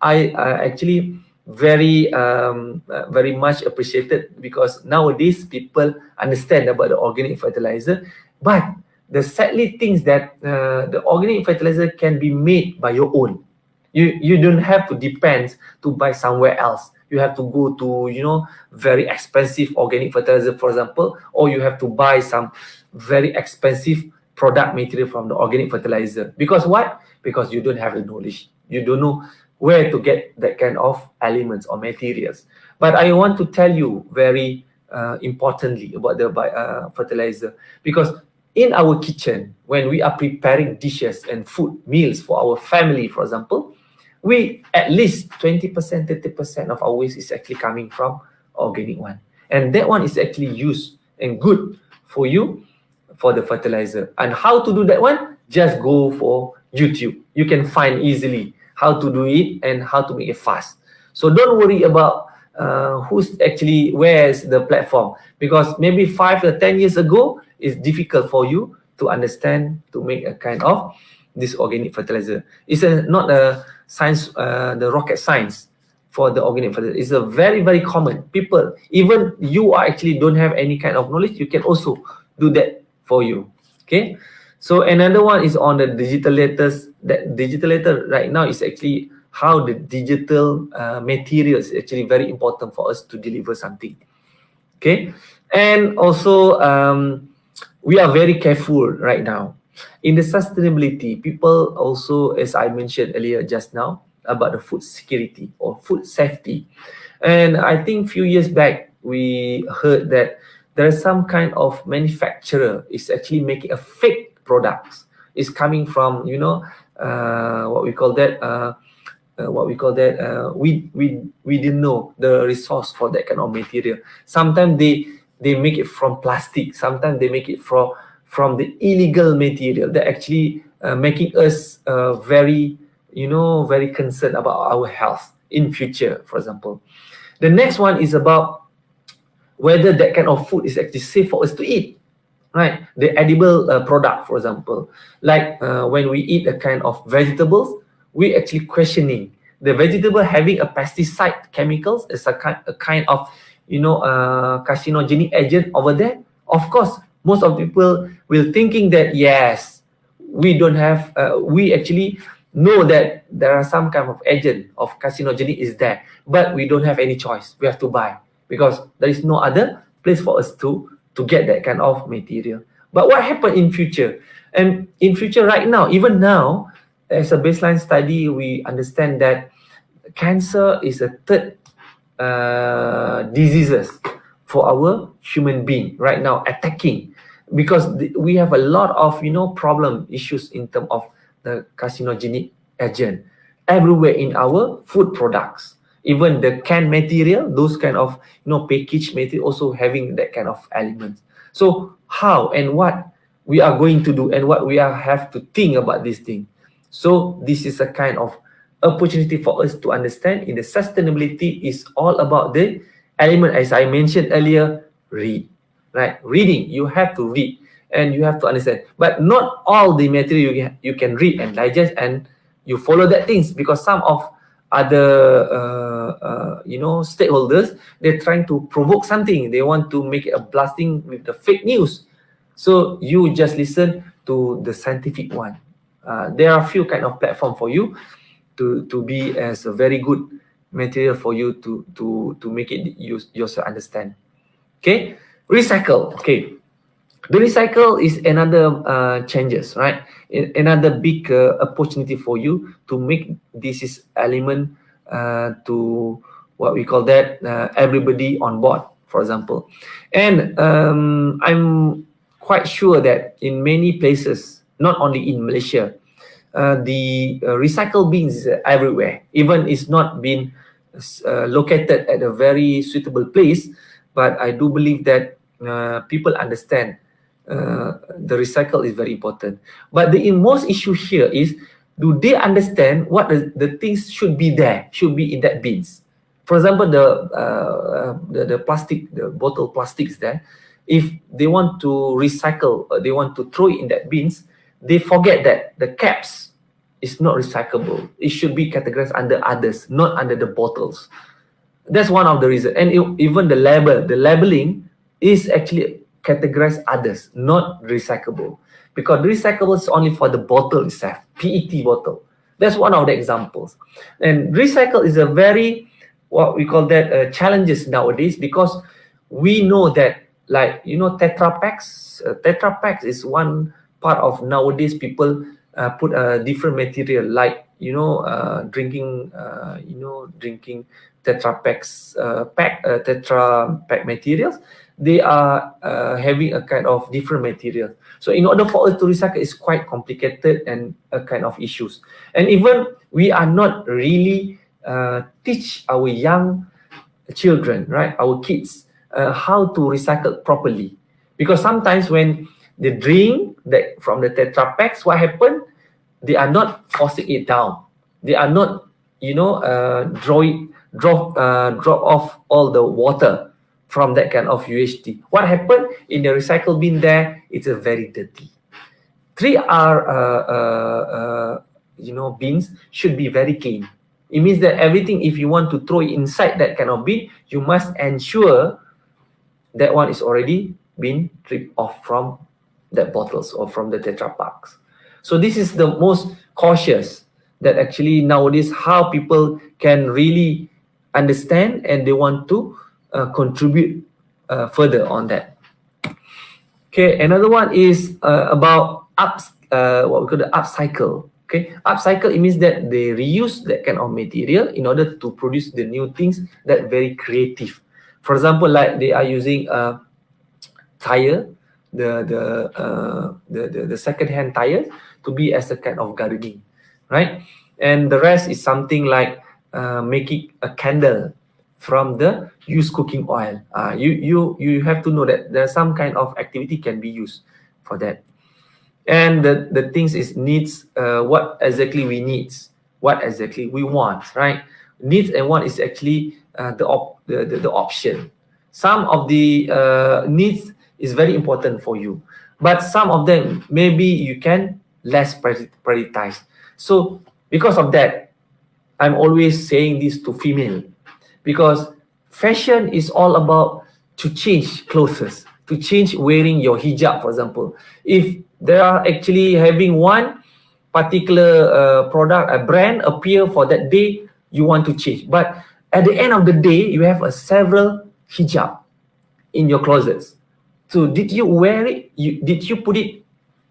I actually very much appreciated, because nowadays people understand about the organic fertilizer. But the sadly things that the organic fertilizer can be made by your own. You don't have to depend to buy somewhere else. You have to go to, you know, very expensive organic fertilizer, for example, or you have to buy some very expensive product material from the organic fertilizer. Because what? Because you don't have the knowledge. You don't know where to get that kind of elements or materials. But I want to tell you very importantly about the fertilizer, because in our kitchen, when we are preparing dishes and food meals for our family, for example, we at least 20%, 30% of our waste is actually coming from organic one. And that one is actually used and good for you for the fertilizer. And how to do that one? Just go for YouTube. You can find easily how to do it and how to make it fast. So don't worry about where's the platform, because maybe 5 or 10 years ago, it's difficult for you to understand to make a kind of this organic fertilizer. It's not a science, the rocket science for the organic fertilizer. It's a very, very common. People, even you are actually don't have any kind of knowledge, you can also do that for you. Okay. So another one is on the digital letters. That digital letter right now is actually how the digital materials is actually very important for us to deliver something. Okay. And also, we are very careful right now. In the sustainability, people also, as I mentioned earlier just now, about the food security or food safety. And I think few years back, we heard that there is some kind of manufacturer is actually making a fake products. It's coming from, you know, what we call that, we didn't know the resource for that kind of material. Sometimes they make it from plastic. Sometimes they make it from the illegal material. That actually making us very, you know, very concerned about our health in future, for example. The next one is about whether that kind of food is actually safe for us to eat, right? The edible product, for example, like when we eat a kind of vegetables, we actually questioning the vegetable having a pesticide chemicals is a kind of, you know, carcinogenic agent over there. Of course, most of people will thinking that yes, we don't have, we actually know that there are some kind of agent of carcinogenic is there, but we don't have any choice. We have to buy because there is no other place for us to get that kind of material. But what happened in future? And in future, right now, even now, as a baseline study, we understand that cancer is a third diseases for our human being right now attacking, because we have a lot of, you know, problem issues in terms of the carcinogenic agent everywhere in our food products. Even the canned material, those kind of, you know, packaged material also having that kind of elements. So how and what we are going to do and what we have to think about this thing. So this is a kind of opportunity for us to understand in the sustainability is all about the element, as I mentioned earlier, read, right? Reading, you have to read and you have to understand, but not all the material you can read and digest and you follow that things, because some of other you know, stakeholders, they're trying to provoke something, they want to make it a blasting with the fake news. So you just listen to the scientific one. There are a few kind of platform for you to be as a very good material for you to make it yourself understand. Okay, recycle. Okay, the recycle is another changes, right? Another big opportunity for you to make this is element to what we call that everybody on board, for example. And I'm quite sure that in many places, not only in Malaysia, the recycle bins is everywhere. Even it's not been located at a very suitable place, but I do believe that people understand the recycle is very important. But the most issue here is, do they understand what the things should be there, should be in that bins? For example, the plastic, the bottle plastics there, if they want to recycle, they want to throw it in that bins, they forget that the caps is not recyclable. It should be categorized under others, not under the bottles. That's one of the reasons. And even the labeling is actually categorized others, not recyclable. Because recyclable is only for the bottle itself, PET bottle. That's one of the examples. And recycle is a very, what we call that, challenges nowadays, because we know that, like, you know, Tetra Packs. Tetra Packs is one part of nowadays people put a different material, like, you know, drinking Tetra Packs, Tetra Pack materials. They are having a kind of different material. So in order for us to recycle, it's quite complicated and a kind of issues. And even we are not really teach our young children, right, our kids, how to recycle properly. Because sometimes when they drink from the Tetra Packs, what happened? They are not forcing it down. They are not, you know, drop off all the water from that kind of UHT. What happened in the recycle bin there? It's a very dirty. 3R bins should be very clean. It means that everything, if you want to throw it inside that kind of bin, you must ensure that one is already been stripped off from that bottles or from the Tetra Packs. So this is the most cautious that actually nowadays how people can really understand and they want to contribute further on that. Okay, another one is about what we call the upcycle. Okay, upcycle, it means that they reuse that kind of material in order to produce the new things that very creative. For example, like they are using tire, the second-hand tires to be as a kind of gardening, right? And the rest is something like making a candle from the used cooking oil. You have to know that there's some kind of activity can be used for that. And the things is needs, what exactly we need, what exactly we want, right? Needs and want is actually the option. Some of the needs is very important for you, but some of them maybe you can less prioritize. So because of that, I'm always saying this to female, because fashion is all about to change clothes, to change wearing your hijab, for example. If they are actually having one particular product, a brand appear for that day, you want to change. But at the end of the day, you have several hijab in your closets. So did you wear it? Did you put it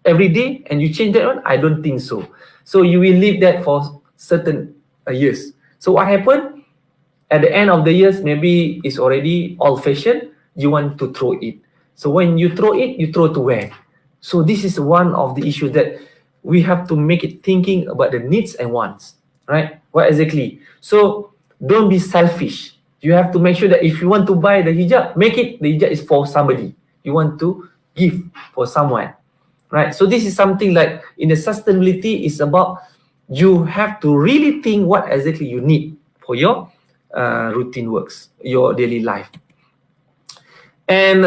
every day and you change that one? I don't think so. So you will leave that for certain years. So what happened? At the end of the years, maybe it's already old-fashioned. You want to throw it. So when you throw it, you throw to where? So this is one of the issues that we have to make it thinking about the needs and wants, right? What exactly? So don't be selfish. You have to make sure that if you want to buy the hijab, make it the hijab is for somebody. You want to give for someone, right? So this is something like in the sustainability is about you have to really think what exactly you need for your routine works, your daily life. And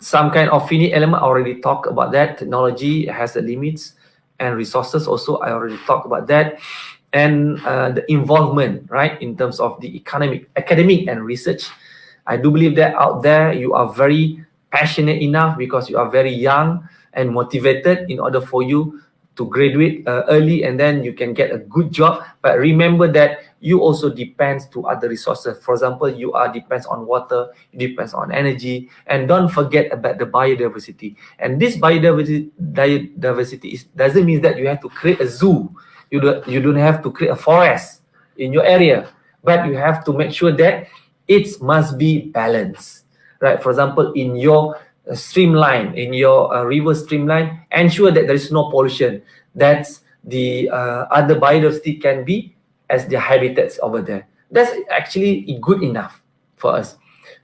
some kind of finite element, I already talked about that. Technology has the limits and resources also, I already talked about that. And the involvement, right, in terms of the academic and research. I do believe that out there you are very passionate enough because you are very young and motivated in order for you to graduate early and then you can get a good job. But remember that you also depends to other resources. For example, you are depends on water, you depends on energy, and don't forget about the biodiversity. And this biodiversity doesn't mean that you have to create a zoo. You don't have to create a forest in your area, but you have to make sure that it must be balanced, right? For example, in your streamline, in your river streamline, ensure that there is no pollution. That's the other biodiversity can be as their habitats over there. That's actually good enough for us.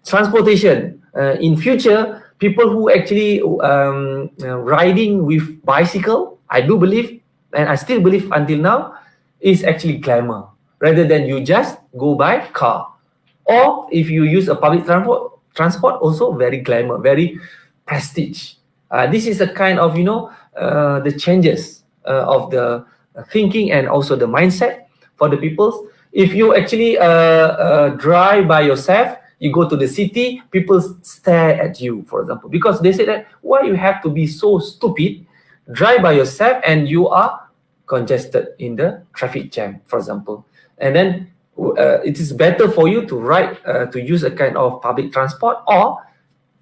Transportation, in future, people who actually riding with bicycle, I do believe, and I still believe until now, is actually glamour, rather than you just go by car. Or if you use a public transport also very glamour, very prestige. This is a kind of, the changes of the thinking and also the mindset for the people. If you actually drive by yourself, you go to the city, people stare at you, for example, because they say that, why you have to be so stupid, drive by yourself and you are congested in the traffic jam, for example. And then it is better for you to to use a kind of public transport or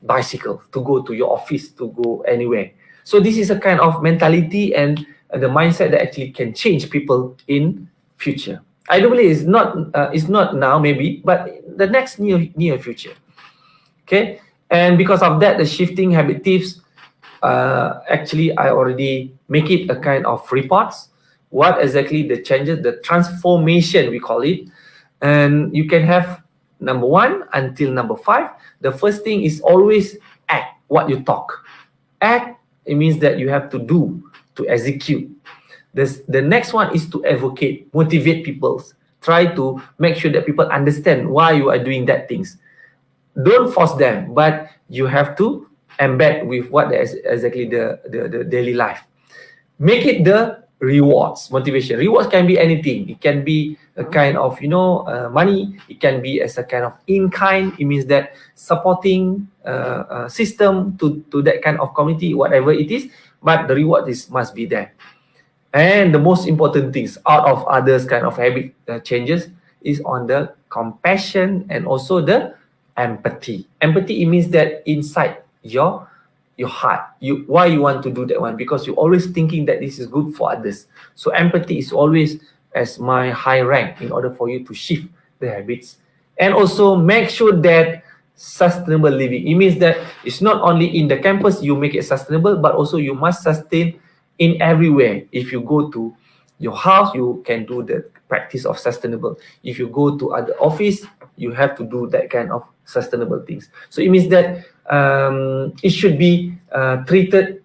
bicycle to go to your office, to go anywhere. So this is a kind of mentality and the mindset that actually can change people in future. I do believe it's not now maybe, but the next near future. Okay, and because of that, the shifting habit tips, actually I already make it a kind of reports. What exactly the changes, the transformation we call it, and you can have number 1 until number 5. The first thing is always act what you talk. Act, it means that you have to do, to execute. The next one is to advocate, motivate people. Try to make sure that people understand why you are doing that things. Don't force them, but you have to embed with what is exactly the daily life. Make it the rewards, motivation. Rewards can be anything. It can be a kind of, money. It can be as a kind of in-kind. It means that supporting system to that kind of community, whatever it is, but the reward must be there. And the most important things out of others kind of habit changes is on the compassion and also the empathy. Empathy, it means that inside your heart, why you want to do that one, because you're always thinking that this is good for others. So empathy is always as my high rank in order for you to shift the habits. And also make sure that sustainable living, it means that it's not only in the campus you make it sustainable, but also you must sustain in everywhere. If you go to your house, you can do the practice of sustainable. If you go to other office, you have to do that kind of sustainable things. So it means that it should be treated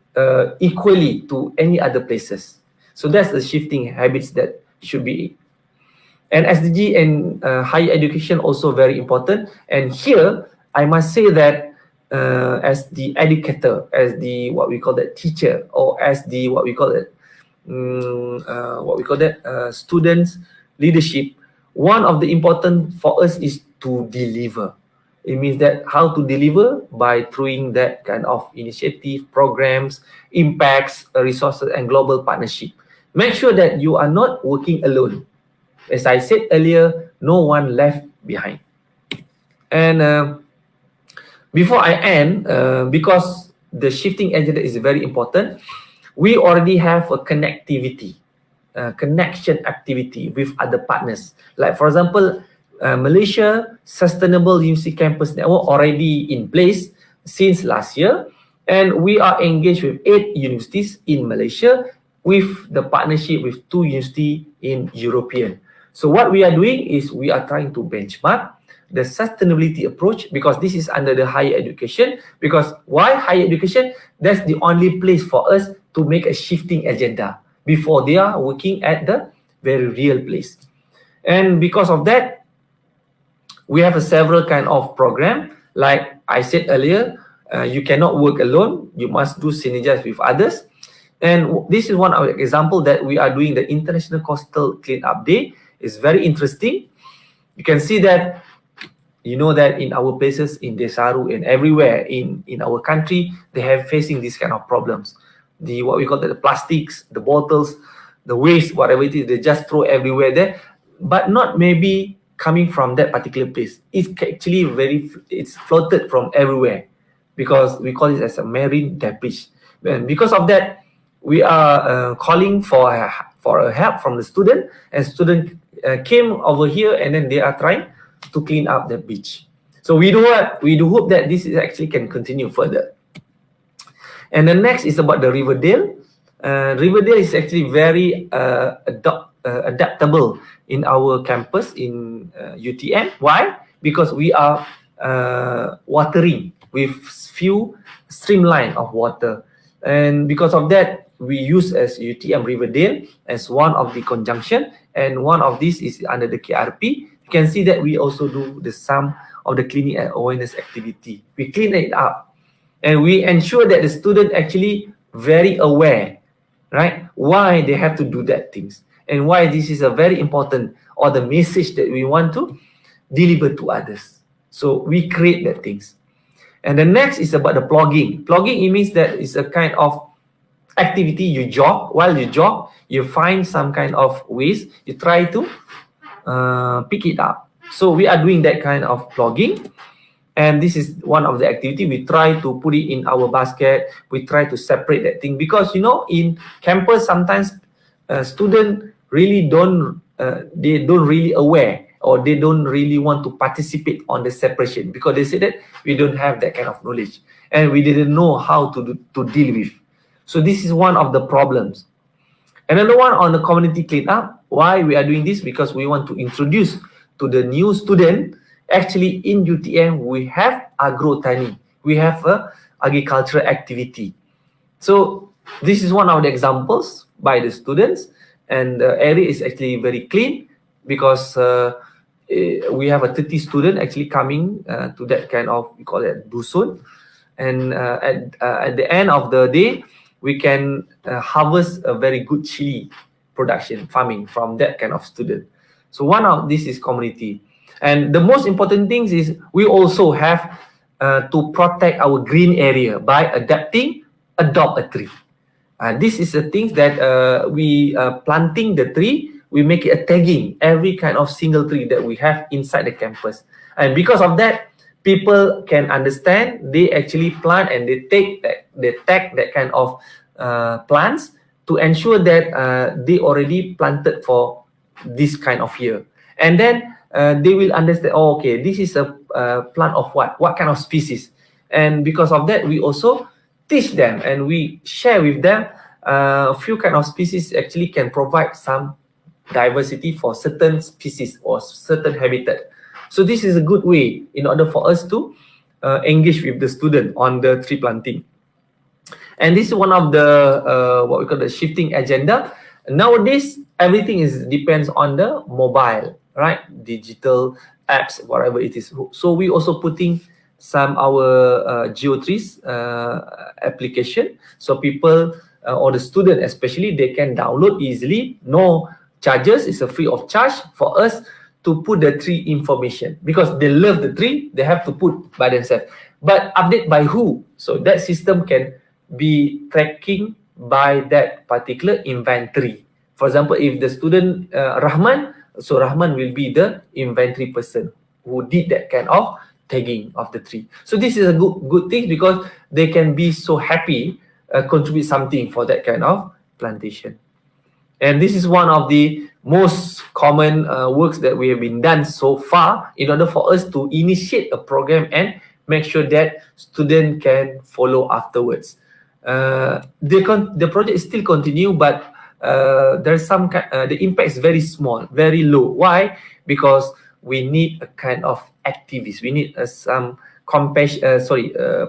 equally to any other places. So that's the shifting habits that should be. And SDG and higher education also very important. And here I must say that as the educator, as the what we call that teacher, or as the what we call it students leadership, one of the important for us is to deliver. It means that how to deliver by throwing that kind of initiative, programs, impacts, resources, and global partnership. Make sure that you are not working alone. As I said earlier, no one left behind. And before I end, because the shifting agenda is very important, we already have a connectivity, connection activity with other partners. Like for example, Malaysia Sustainable University Campus Network already in place since last year, and we are engaged with 8 universities in Malaysia with the partnership with 2 universities in European. So what we are doing is we are trying to benchmark the sustainability approach, because this is under the higher education. Because why higher education? That's the only place for us to make a shifting agenda before they are working at the very real place. And because of that, we have a several kind of program. Like I said earlier, you cannot work alone. You must do synergize with others. And this is one of the example that we are doing the International Coastal Cleanup Day. It's very interesting. You can see that, you know, that in our places in Desaru and everywhere in our country, they have facing these kind of problems. What we call the plastics, the bottles, the waste, whatever it is, they just throw everywhere there, but not maybe coming from that particular place. It's actually it's floated from everywhere, because we call it as a marine debris. And because of that, we are calling for a help from the student, and student came over here, and then they are trying to clean up the beach. So we do hope that this is actually can continue further. And the next is about the Riverdale. Riverdale is actually very adaptable in our campus in UTM. Why? Because we are watering with few streamline of water, and because of that, we use as UTM Riverdale as one of the conjunction, and one of these is under the KRP. You can see that we also do the some of the cleaning and awareness activity. We clean it up, and we ensure that the student actually very aware, right? Why they have to do that things, and why this is a very important, or the message that we want to deliver to others. So we create that things. And the next is about the plugging. Plugging, it means that it's a kind of activity, you jog. While you jog, you find some kind of ways, you try to pick it up. So we are doing that kind of plogging. And this is one of the activity. We try to put it in our basket. We try to separate that thing because, you know, in campus sometimes students really they don't really aware, or they don't really want to participate on the separation because they say that we don't have that kind of knowledge and we didn't know how to deal with. So this is one of the problems. Another one on the community cleanup. Why we are doing this? Because we want to introduce to the new student. Actually, in UTM, we have agro-tani. We have a agricultural activity. So this is one of the examples by the students, and the area is actually very clean because we have a 30 student actually coming to that kind of, we call it dusun, and at the end of the day, we can harvest a very good chili production farming from that kind of student. So one of this is community. And the most important thing is we also have to protect our green area by adopt a tree. This is the thing that we planting the tree, we make it a tagging, every kind of single tree that we have inside the campus. And because of that, people can understand, they actually plant and they tag that kind of plants to ensure that they already planted for this kind of year. And then they will understand, oh, okay, this is a plant of what kind of species. And because of that, we also teach them and we share with them a few kind of species actually can provide some diversity for certain species or certain habitat. So this is a good way in order for us to engage with the student on the tree planting. And this is one of the what we call the shifting agenda. Nowadays, everything depends on the mobile, right? Digital apps, whatever it is. So we also putting some our geotrees application, so people or the student especially, they can download easily, no charges, it's a free of charge for us to put the tree information because they love the tree, they have to put by themselves. But update by who? So that system can be tracking by that particular inventory. For example, if the student Rahman, so Rahman will be the inventory person who did that kind of tagging of the tree. So this is a good thing because they can be so happy, contribute something for that kind of plantation. And this is one of the most common works that we have been done so far in order for us to initiate a program and make sure that students can follow afterwards. The project is still continue, but there's some the impact is very small, very low. Why? Because we need a kind of activists. We need some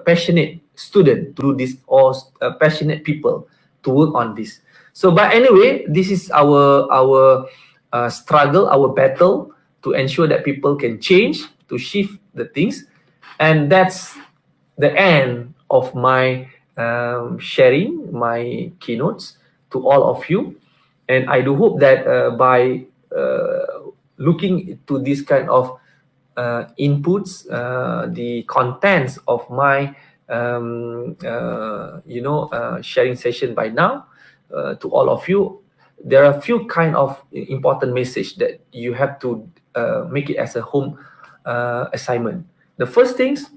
passionate student to do this, or passionate people to work on this. So, but anyway, this is our struggle, our battle to ensure that people can change, to shift the things, and that's the end of my sharing my keynotes to all of you. And I do hope that by looking to this kind of inputs, the contents of my sharing session by now, to all of you, there are a few kind of important message that you have to make it as a home assignment. The first things,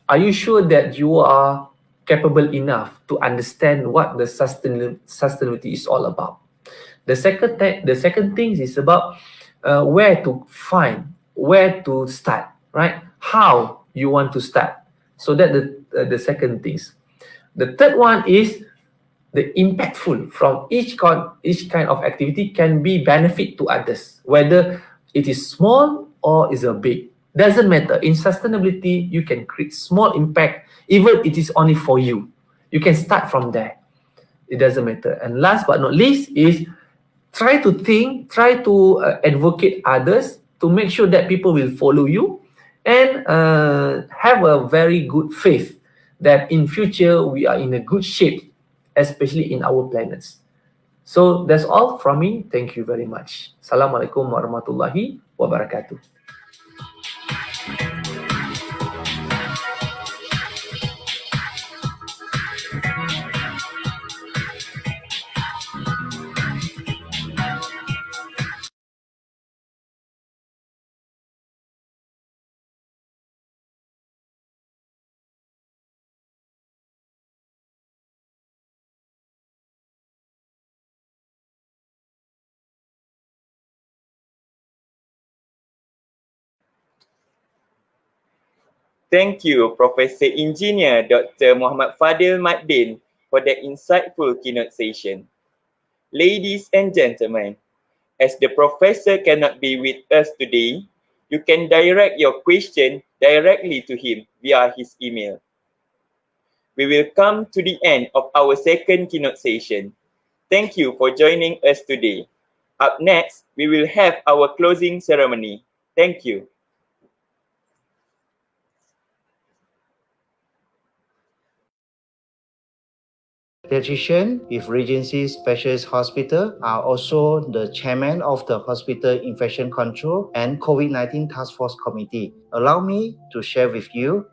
are you sure that you are capable enough to understand what the sustainability is all about? The second thing is about where to find, where to start, right? How you want to start. So that the second things. The third one is the impactful from each kind of activity can be benefit to others, whether it is small or is a big. Doesn't matter. In sustainability, you can create small impact, even it is only for you. You can start from there. It doesn't matter. And last but not least is try to advocate others to make sure that people will follow you, and have a very good faith that in future we are in a good shape, especially in our planets. So that's all from me. Thank you very much. Assalamualaikum warahmatullahi wabarakatuh.
Thank you, Professor Engineer Dr. Muhammad Fadil Maddin, for the insightful keynote session. Ladies and gentlemen, as the professor cannot be with us today, you can direct your question directly to him via his email. We will come to the end of our second keynote session. Thank you for joining us today. Up next, we will have our closing ceremony. Thank you.
Pediatrician with Regency Specialist Hospital are also the chairman of the Hospital Infection Control and COVID-19 Task Force Committee. Allow me to share with you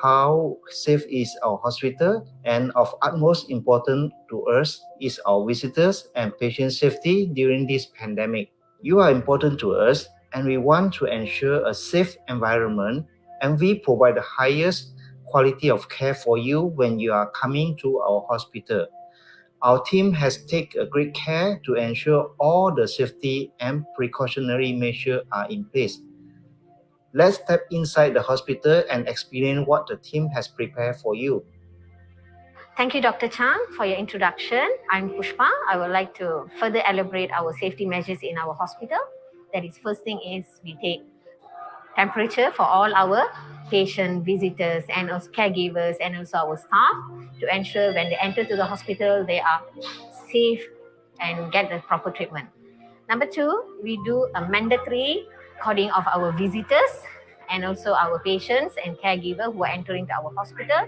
how safe is our hospital, and of utmost importance to us is our visitors and patient safety during this pandemic. You are important to us, and we want to ensure a safe environment, and we provide the highest quality of care for you when you are coming to our hospital. Our team has taken great care to ensure all the safety and precautionary measures are in place. Let's step inside the hospital and experience what the team has prepared for you.
Thank you, Dr. Chang, for your introduction. I'm Pushpa. I would like to further elaborate our safety measures in our hospital. That is, first thing is we take temperature for all our patient visitors and also caregivers and also our staff to ensure when they enter to the hospital, they are safe and get the proper treatment. Number two, we do a mandatory recording of our visitors and also our patients and caregivers who are entering to our hospital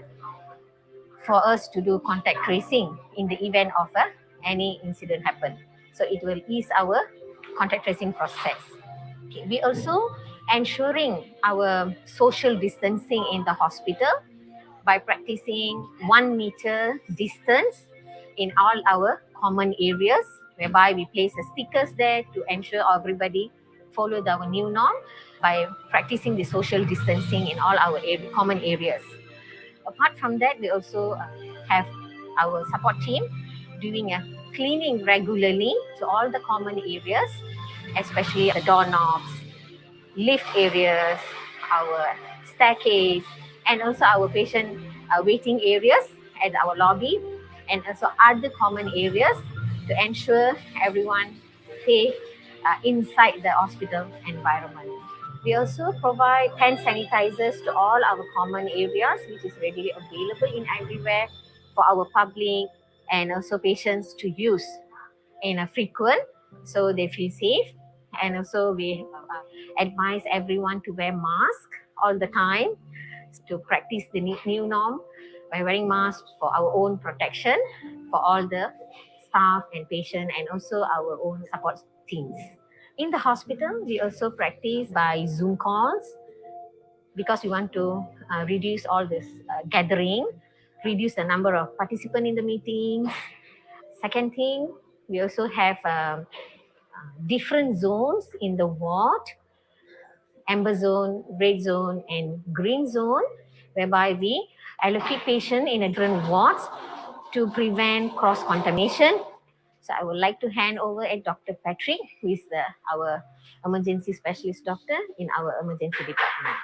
for us to do contact tracing in the event of any incident happen. So it will ease our contact tracing process. Okay. We also ensuring our social distancing in the hospital by practicing 1 meter distance in all our common areas, whereby we place the stickers there to ensure everybody follow our new norm by practicing the social distancing in all our common areas. Apart from that, we also have our support team doing a cleaning regularly to all the common areas, especially the doorknobs, lift areas, our staircase, and also our patient waiting areas at our lobby, and also other common areas to ensure everyone safe inside the hospital environment. We also provide hand sanitizers to all our common areas, which is readily available in everywhere for our public and also patients to use in a frequent, so they feel safe. And also we advise everyone to wear mask all the time to practice the new norm by wearing masks for our own protection for all the staff and patient and also our own support teams. In the hospital, we also practice by Zoom calls because we want to reduce all this gathering, reduce the number of participants in the meetings. Second thing, we also have different zones in the ward, amber zone, red zone, and green zone, whereby we allocate patients in a different wards to prevent cross-contamination. So I would like to hand over at Dr. Patrick, who is our emergency specialist doctor in our emergency department.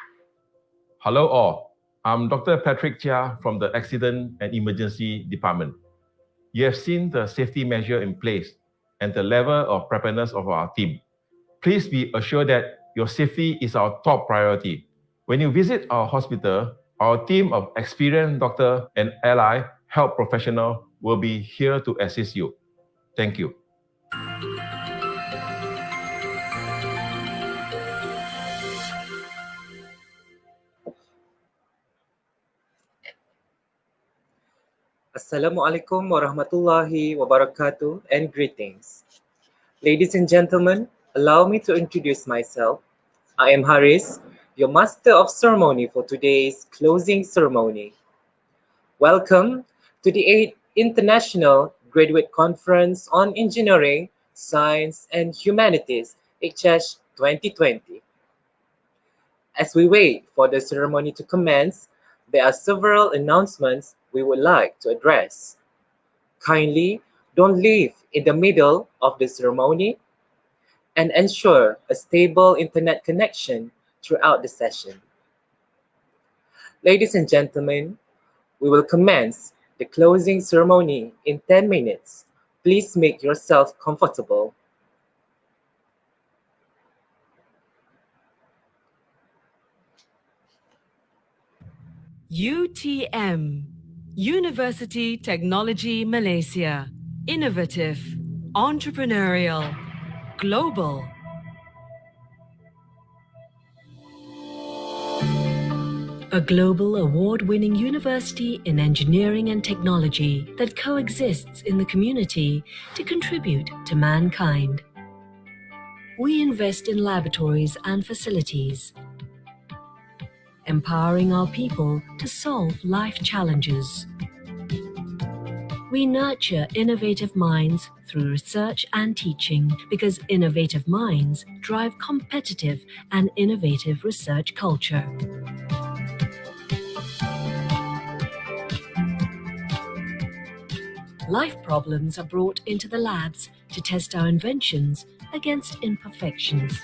Hello all, I'm Dr. Patrick Chia from the Accident and Emergency Department. You have seen the safety measure in place and the level of preparedness of our team. Please be assured that your safety is our top priority. When you visit our hospital, our team of experienced doctor and allied health professionals will be here to assist you. Thank you.
Assalamualaikum warahmatullahi wabarakatuh and greetings. Ladies and gentlemen, allow me to introduce myself. I am Haris, your master of ceremony for today's closing ceremony. Welcome to the 8th International Graduate Conference on Engineering, Science and Humanities, IGCESH2020. As we wait for the ceremony to commence, there are several announcements we would like to address. Kindly don't leave in the middle of the ceremony and ensure a stable internet connection throughout the session. Ladies and gentlemen, we will commence the closing ceremony in 10 minutes. Please make yourself comfortable.
UTM, University Technology Malaysia. Innovative, entrepreneurial, global. A global award-winning university in engineering and technology that coexists in the community to contribute to mankind. We invest in laboratories and facilities, empowering our people to solve life challenges. We nurture innovative minds through research and teaching because innovative minds drive competitive and innovative research culture. Life problems are brought into the labs to test our inventions against imperfections.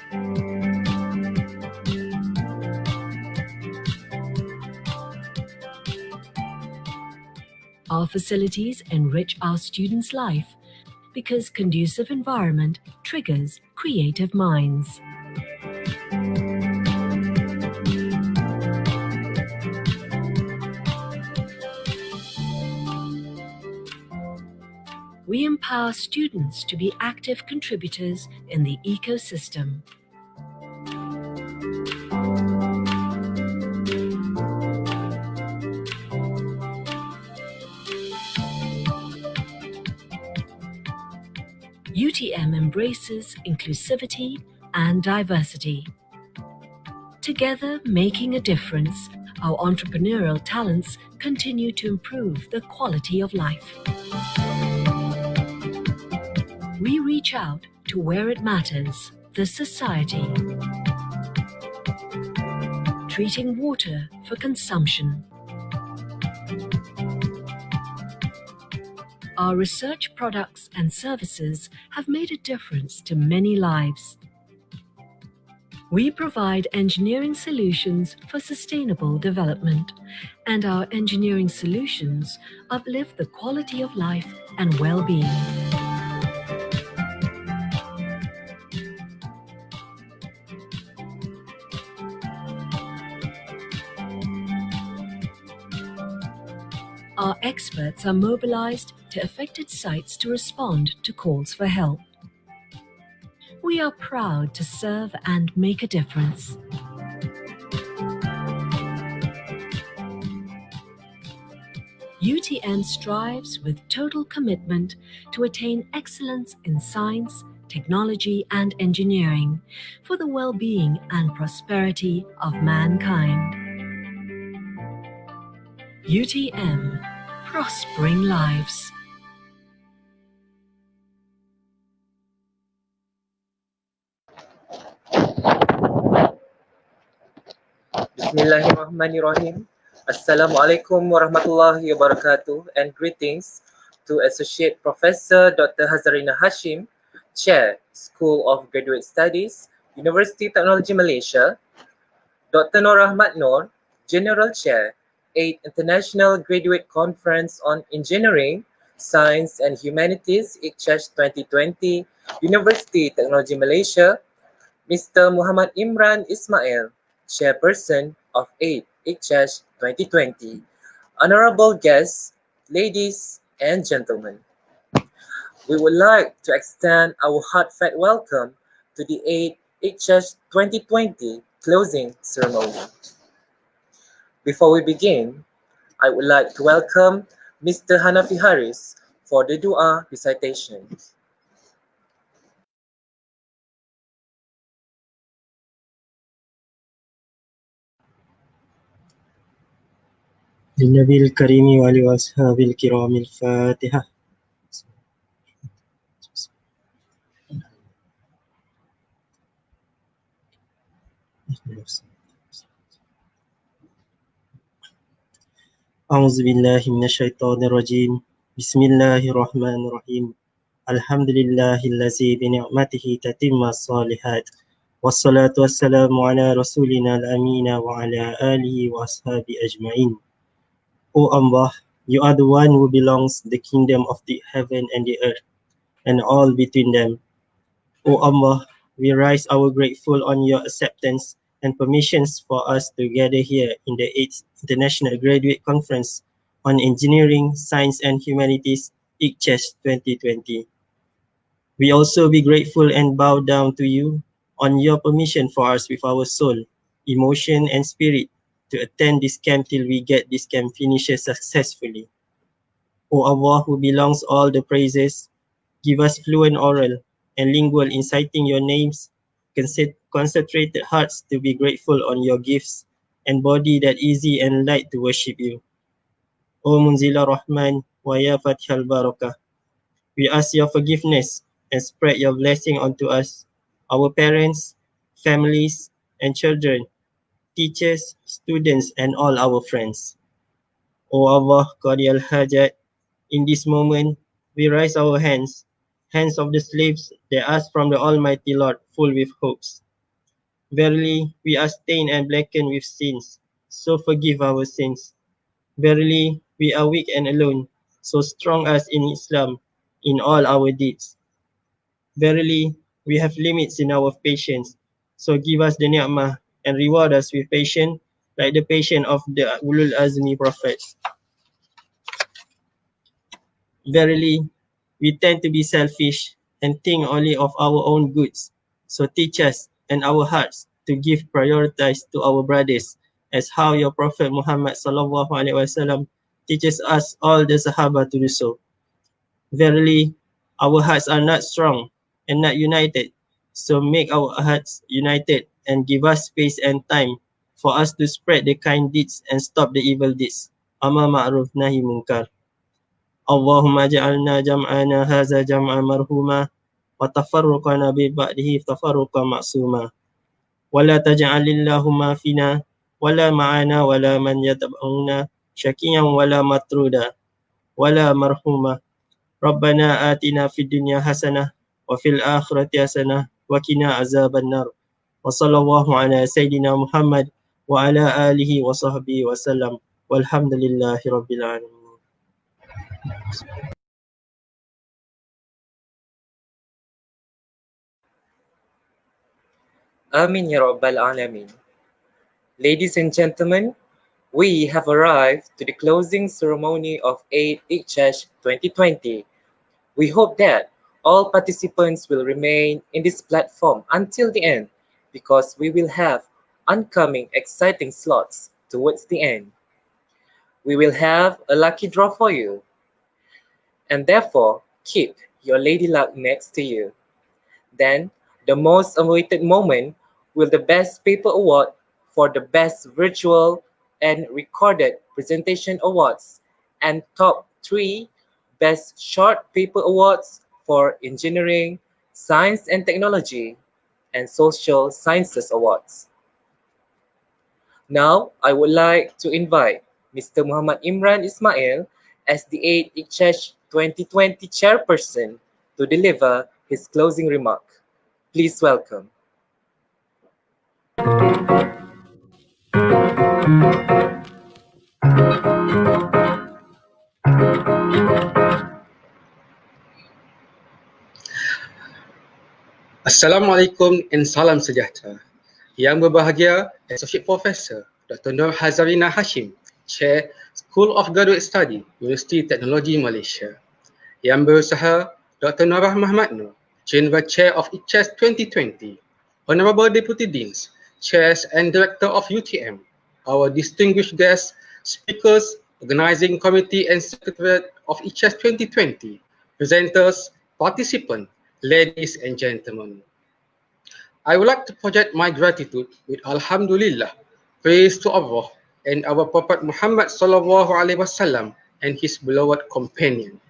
Our facilities enrich our students' life because conducive environment triggers creative minds. We empower students to be active contributors in the ecosystem. UTM embraces inclusivity and diversity. Together, making a difference, our entrepreneurial talents continue to improve the quality of life. We reach out to where it matters, the society. Treating water for consumption. Our research products and services have made a difference to many lives. We provide engineering solutions for sustainable development, and our engineering solutions uplift the quality of life and well-being. Our experts are mobilized to affected sites to respond to calls for help. We are proud to serve and make a difference. UTM strives with total commitment to attain excellence in science, technology, and engineering for the well-being and prosperity of mankind. UTM, prospering lives.
Bismillahirrahmanirrahim. Assalamualaikum warahmatullahi wabarakatuh and greetings to Associate Professor Dr. Hazarina Hashim, Chair, School of Graduate Studies, University Technology Malaysia, Dr. Norah Matnor, General Chair, 8th International Graduate Conference on Engineering, Science and Humanities, IGCESH2020, University Technology Malaysia, Mr. Muhammad Imran Ismail, Chairperson of 8th IGCESH 2020, honorable guests, ladies and gentlemen. We would like to extend our heartfelt welcome to the 8th IGCESH 2020 closing ceremony. Before we begin, I would like to welcome Mr. Hanafi Haris for the dua recitation.
للنبي الكريم وآله وأصحابه الكرام الفاتحة. أعوذ بالله من الشيطان الرجيم. بسم الله الرحمن الرحيم. الحمد لله الذي بنعمته تتم الصالحات Wassalatu wassalamu ala rasulina al-amina wa ala alihi wa ashabi ajma'in. O Allah, you are the one who belongs the kingdom of the heaven and the earth, and all between them. O Allah, we rise our grateful on your acceptance and permissions for us to gather here in the 8th International Graduate Conference on Engineering, Science and Humanities, IGCESH2020. We also be grateful and bow down to you on your permission for us with our soul, emotion and spirit to attend this camp till we get this camp finished successfully. O Allah, who belongs all the praises, give us fluent oral and lingual inciting your names, concentrated hearts to be grateful on your gifts, and body that easy and light to worship you. O Munzila Rahman, wa ya Fathal Barakah, we ask your forgiveness and spread your blessing onto us, our parents, families, and children, teachers, students, and all our friends. O Allah, Qadi al-Hajat, in this moment, we raise our hands, hands of the slaves that ask from the Almighty Lord, full with hopes. Verily, we are stained and blackened with sins, so forgive our sins. Verily, we are weak and alone, so strong as in Islam, in all our deeds. Verily, we have limits in our patience, so give us the ni'mah and reward us with patience, like the patience of the Ulul Azmi prophets. Verily, we tend to be selfish and think only of our own goods. So teach us and our hearts to give priority to our brothers, as how your Prophet Muhammad sallallahu alaihi wasallam teaches us all the Sahaba to do so. Verily, our hearts are not strong and not united. So make our hearts united and give us space and time for us to spread the kind deeds and stop the evil deeds. Amar ma'ruf nahi munkar. Allahumma ja'alna jam'ana haza jam'a marhuma wa tafarruqana bi ba'dihi tafarruqa ma'suma. Wa la taj'alillahumma fina wa la ma'ana wa la man yatab'una syakiyan wa la matruda wa la marhuma. Rabbana atina fid dunya hasanah wa fil akhirati hasanah wa qina azaban nar. Wa sallallahu ala sayyidina Muhammad wa ala alihi wa sahbihi wa sallam. Walhamdulillahi rabbil alamin.
Amin Ya Rabbal Alamin. Ladies and gentlemen, we have arrived to the closing ceremony of 8 IGCESH 2020. We hope that all participants will remain in this platform until the end, because we will have oncoming exciting slots towards the end. We will have a lucky draw for you, and therefore keep your lady luck next to you. Then, the most awaited moment will the Best Paper Award for the Best Virtual and Recorded Presentation Awards, and top 3 Best Short Paper Awards for Engineering, Science and Technology, and Social Sciences Awards. Now, I would like to invite Mr. Muhammad Imran Ismail as the 8th IGCESH 2020 chairperson to deliver his closing remark. Please welcome.
Assalamualaikum and salam sejahtera. Yang berbahagia Associate Professor Dr. Nur Hazarina Hashim, Chair School of Graduate Study, Universiti Teknologi Malaysia. Yang berusaha Dr. Norah Muhammad Noor, General Chair of IGCESH 2020. Honorable Deputy Deans, Chairs and Director of UTM. Our distinguished guests, speakers, Organizing Committee and Secretariat of IGCESH 2020, presenters, participants, ladies and gentlemen. I would like to project my gratitude with Alhamdulillah, praise to Allah and our Prophet Muhammad sallallahu alaihi wasallam and his beloved companion.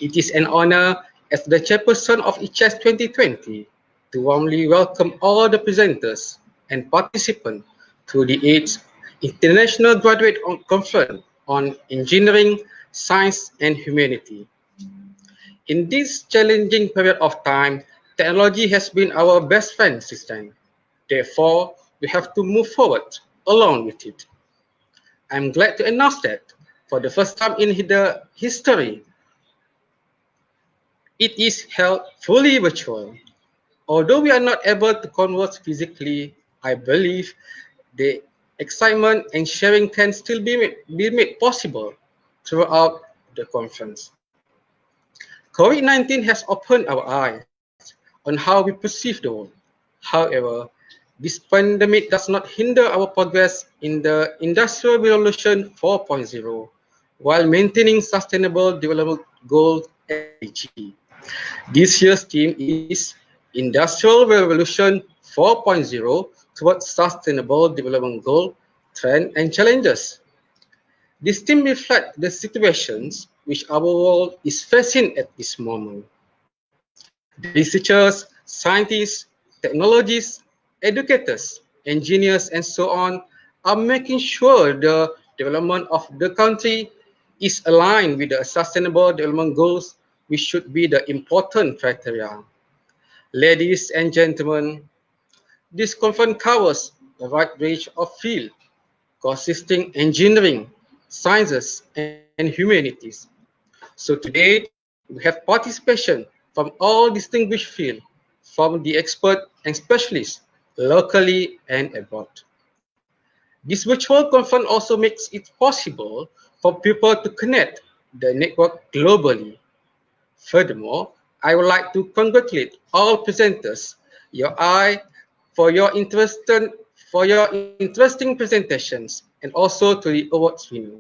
It is an honor as the chairperson of IGCESH 2020 to warmly welcome all the presenters and participants to the 8th International Graduate Conference on Engineering, Science and Humanity. In this challenging period of time, technology has been our best friend since then. Therefore, we have to move forward along with it. I'm glad to announce that for the first time in the history, it is held fully virtual. Although we are not able to converse physically, I believe the excitement and sharing can still be made possible throughout the conference. COVID-19 has opened our eyes on how we perceive the world. However, this pandemic does not hinder our progress in the Industrial Revolution 4.0 while maintaining Sustainable Development Goals (SDG). This year's theme is Industrial Revolution 4.0 towards Sustainable Development Goal, Trends and Challenges. This theme reflects the situations which our world is facing at this moment. The researchers, scientists, technologists, educators, engineers, and so on are making sure the development of the country is aligned with the Sustainable Development Goals, which should be the important criteria. Ladies and gentlemen, this conference covers a wide range of fields, consisting engineering, sciences, and humanities. So today, we have participation from all distinguished fields, from the expert and specialists, locally and abroad. This virtual conference also makes it possible for people to connect the network globally. Furthermore, I would like to congratulate all presenters, for your interesting presentations, and also to the awards winner.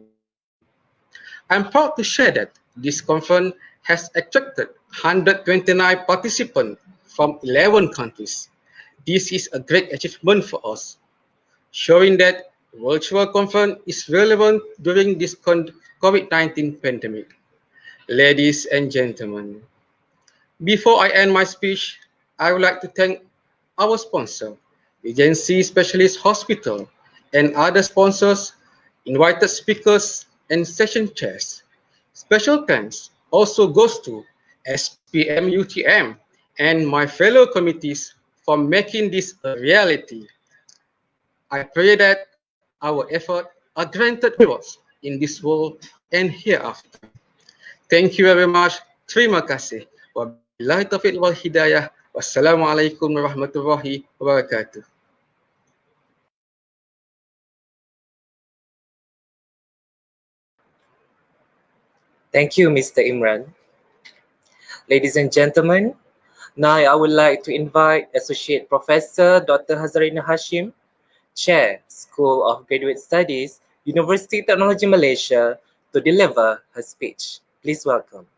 I'm proud to share that this conference has attracted 129 participants from 11 countries. This is a great achievement for us, showing that virtual conference is relevant during this COVID-19 pandemic. Ladies and gentlemen, before I end my speech, I would like to thank our sponsor, Regency Specialist Hospital, and other sponsors, invited speakers, and session chairs. Special thanks also goes to SPM UTM and my fellow committees for making this a reality. I pray that our efforts are granted rewards in this world and hereafter. Thank you very much. Terima kasih. Wabillahi taufiq wal hidayah. Wassalamualaikum warahmatullahi wabarakatuh.
Thank you, Mr. Imran. Ladies and gentlemen, now I would like to invite Associate Professor Dr. Hazarina Hashim, Chair, School of Graduate Studies, University Technology Malaysia, to deliver her speech. Please welcome.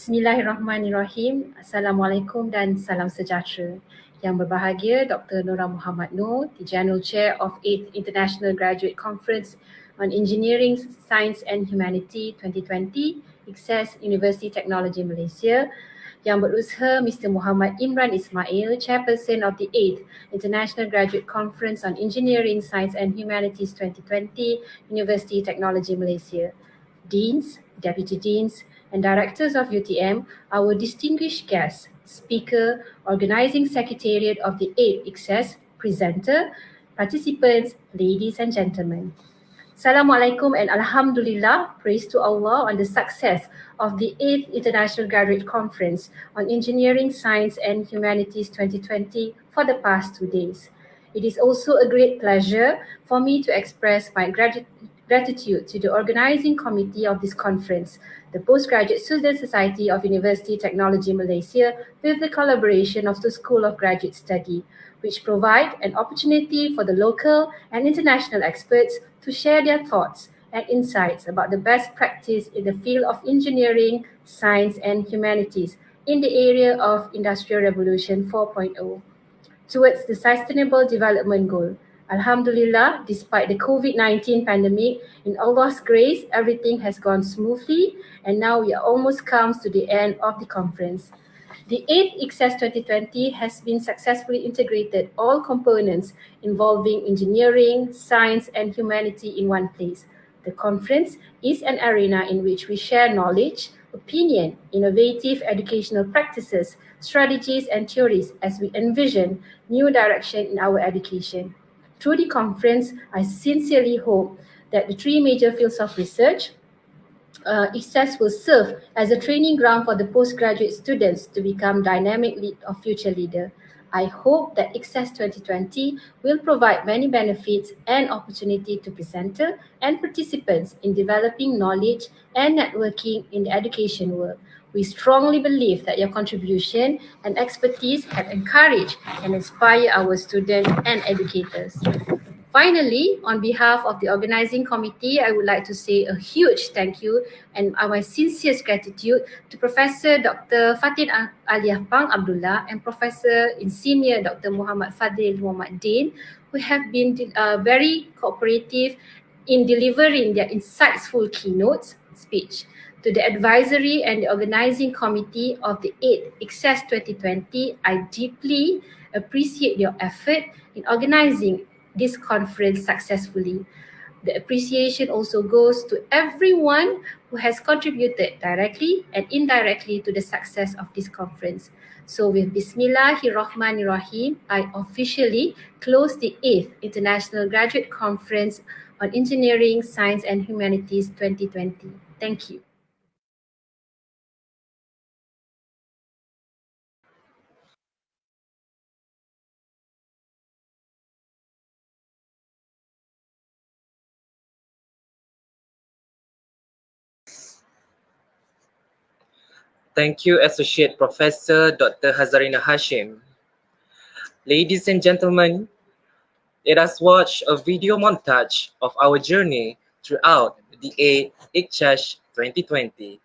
Bismillahirrahmanirrahim. Assalamualaikum dan salam sejahtera. Yang berbahagia Dr. Nora Muhammad Noor, the General Chair of 8th International Graduate Conference on Engineering, Science and Humanity 2020, IGCESH University Technology Malaysia. Yang berusaha Mr. Muhammad Imran Ismail, Chairperson of the 8th International Graduate Conference on Engineering, Science and Humanities 2020, University Technology Malaysia. Deans, Deputy Deans, and Directors of UTM, our distinguished guests, speaker, Organising Secretariat of the 8th IGCESH, presenter, participants, ladies and gentlemen. Assalamualaikum and Alhamdulillah, praise to Allah on the success of the 8th International Graduate Conference on Engineering, Science and Humanities 2020 for the past 2 days. It is also a great pleasure for me to express my gratitude to the organising committee of this conference, the Postgraduate Student Society of University Technology Malaysia, with the collaboration of the School of Graduate Study, which provide an opportunity for the local and international experts to share their thoughts and insights about the best practice in the field of engineering, science and humanities in the area of Industrial Revolution 4.0 towards the Sustainable Development Goal,
Alhamdulillah, despite the COVID-19 pandemic, in Allah's grace, everything has gone smoothly, and now we are almost come to the end of the conference. The 8th IGCESH 2020 has been successfully integrated all components involving engineering, science, and humanity in one place. The conference is an arena in which we share knowledge, opinion, innovative educational practices, strategies, and theories as we envision new direction in our education. Through the conference, I sincerely hope that the three major fields of research, IGCESH will serve as a training ground for the postgraduate students to become dynamic future leader. I hope that IGCESH 2020 will provide many benefits and opportunity to presenter and participants in developing knowledge and networking in the education world. We strongly believe that your contribution and expertise have encouraged and inspired our students and educators. Finally, on behalf of the organizing committee, I would like to say a huge thank you and my sincerest gratitude to Professor Dr. Fatin Aliyah Pang Abdullah and Professor in Senior Dr. Muhammad Fadil Muhammad Din, who have been very cooperative in delivering their insightful keynotes speech. To the advisory and the organizing committee of the 8th IGCESH 2020, I deeply appreciate your effort in organizing this conference successfully. The appreciation also goes to everyone who has contributed directly and indirectly to the success of this conference. So with Bismillahirrahmanirrahim, I officially close the 8th International Graduate Conference on Engineering, Science and Humanities 2020. Thank you.
Thank you, Associate Professor Dr. Hazarina Hashim. Ladies and gentlemen, let us watch a video montage of our journey throughout the 8th IGCESH 2020.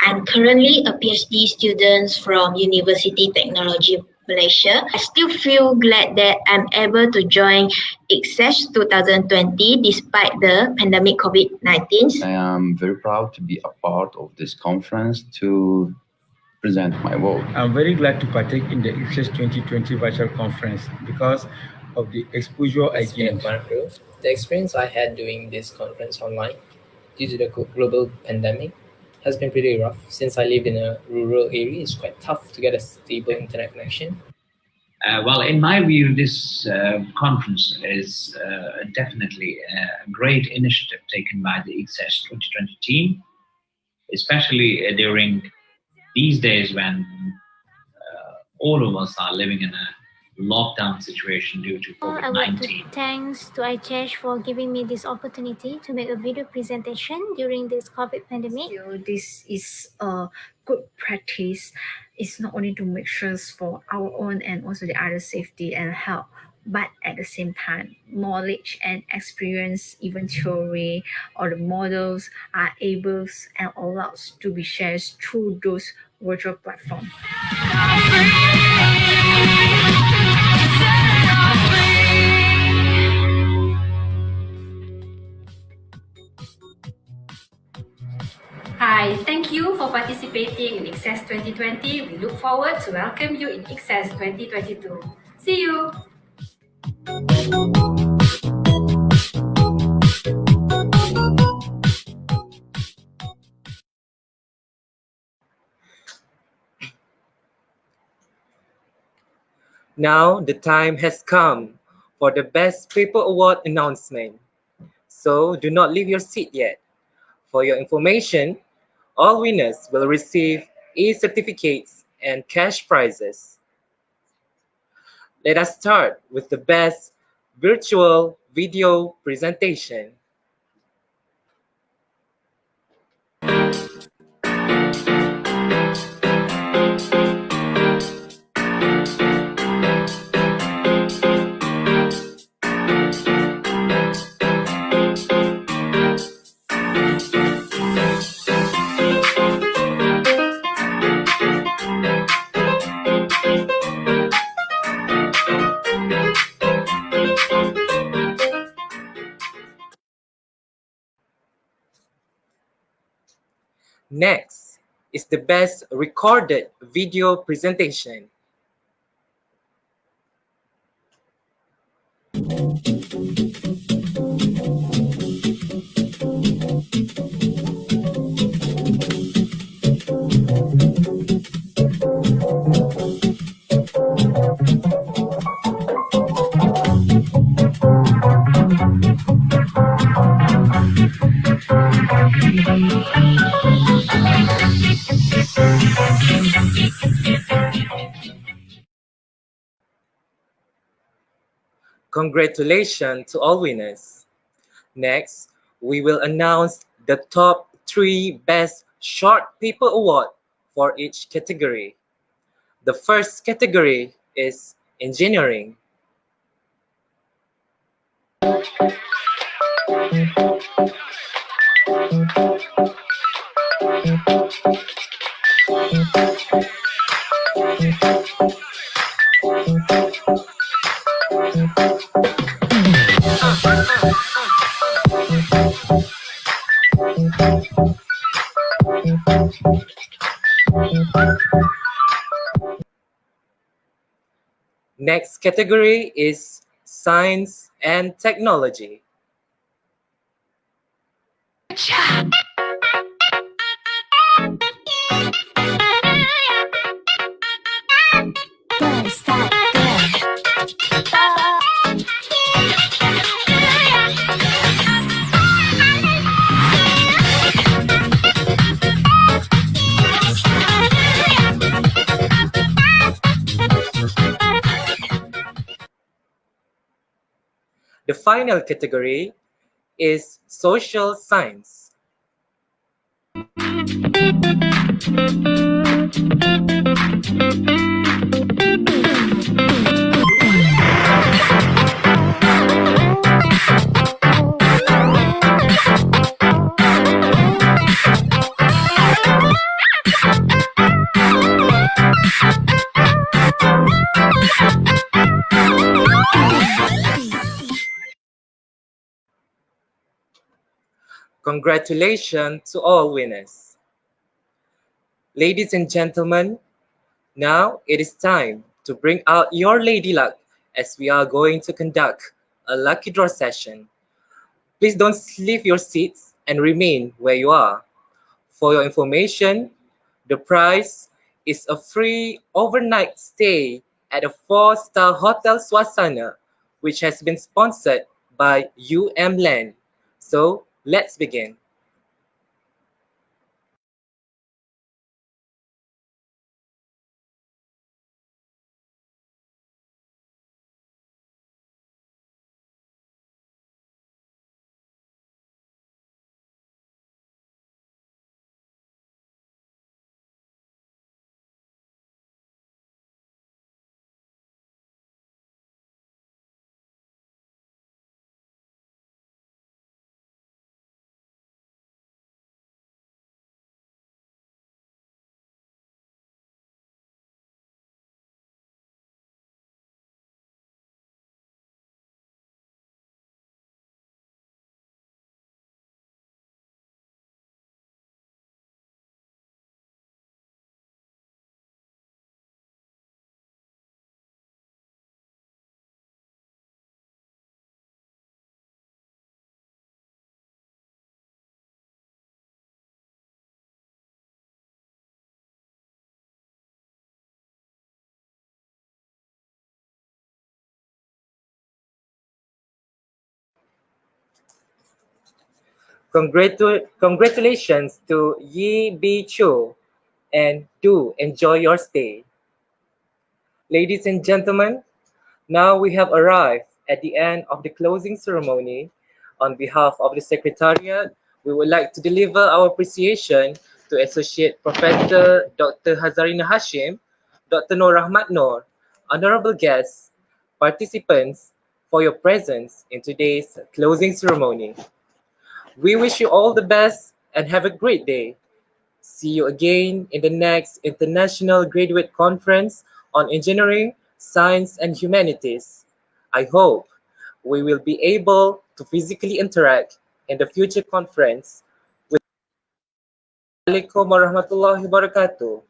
I'm currently a PhD student from University Technology Malaysia. I still feel glad that I'm able to join IGCESH 2020 despite the pandemic COVID-19.
I am very proud to be a part of this conference to present my work.
I'm very glad to partake in the IGCESH2020 virtual conference because of the exposure I gained.
The experience I had doing this conference online due to the global pandemic has been pretty rough. Since I live in a rural area, it's quite tough to get a stable internet connection.
Well, in my view, this conference is definitely a great initiative taken by the IGCESH 2020 team, especially during these days when all of us are living in a lockdown situation due to COVID-19.
I want to thanks to IGCESH for giving me this opportunity to make a video presentation during this COVID pandemic.
So this is a good practice. It's not only to make sure for our own and also the other safety and health, but at the same time, knowledge and experience, even theory or the models are able and allowed to be shared through those virtual platforms.
Hi, thank you for participating in IGCESH 2020. We look forward to welcome you in IGCESH 2022. See you!
Now the time has come for the Best Paper Award announcement. So do not leave your seat yet. For your information, all winners will receive e-certificates and cash prizes. Let us start with the Best Virtual Video Presentation. Next is the best recorded video presentation. Congratulations to all winners. Next, we will announce the top 3 Best Short Paper Award for each category. The first category is Engineering. Next category is Science and Technology. The final category is Social Science. Congratulations to all winners. Ladies and gentlemen, now it is time to bring out your lady luck as we are going to conduct a lucky draw session. Please don't leave your seats and remain where you are. For your information, the prize is a free overnight stay at a 4-star Hotel Swasana, which has been sponsored by Land. So let's begin. Congratulations to Yi Bi Chu, and do enjoy your stay. Ladies and gentlemen, now we have arrived at the end of the closing ceremony. On behalf of the Secretariat, we would like to deliver our appreciation to Associate Professor Dr. Hazarina Hashim, Dr. Noor Rahmat Noor, honorable guests, participants, for your presence in today's closing ceremony. We wish you all the best and have a great day. See you again in the next International Graduate Conference on Engineering, Science and Humanities. I hope we will be able to physically interact in the future conference Assalamualaikum warahmatullahi wabarakatuh.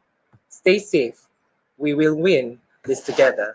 Stay safe. We will win this together.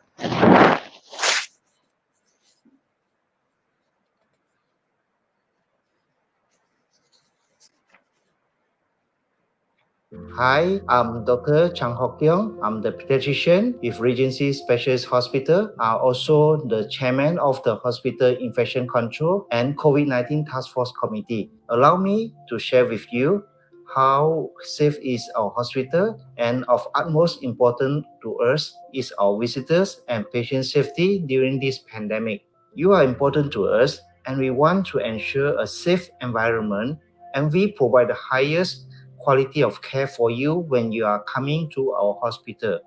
Hi, I'm Dr. Chang Hock Kyung. I'm the pediatrician with Regency Specialist Hospital. I'm also the chairman of the Hospital Infection Control and COVID-19 Task Force Committee. Allow me to share with you how safe is our hospital, and of utmost importance to us is our visitors and patient safety during this pandemic. You are important to us, and we want to ensure a safe environment, and we provide the highest quality of care for you when you are coming to our hospital.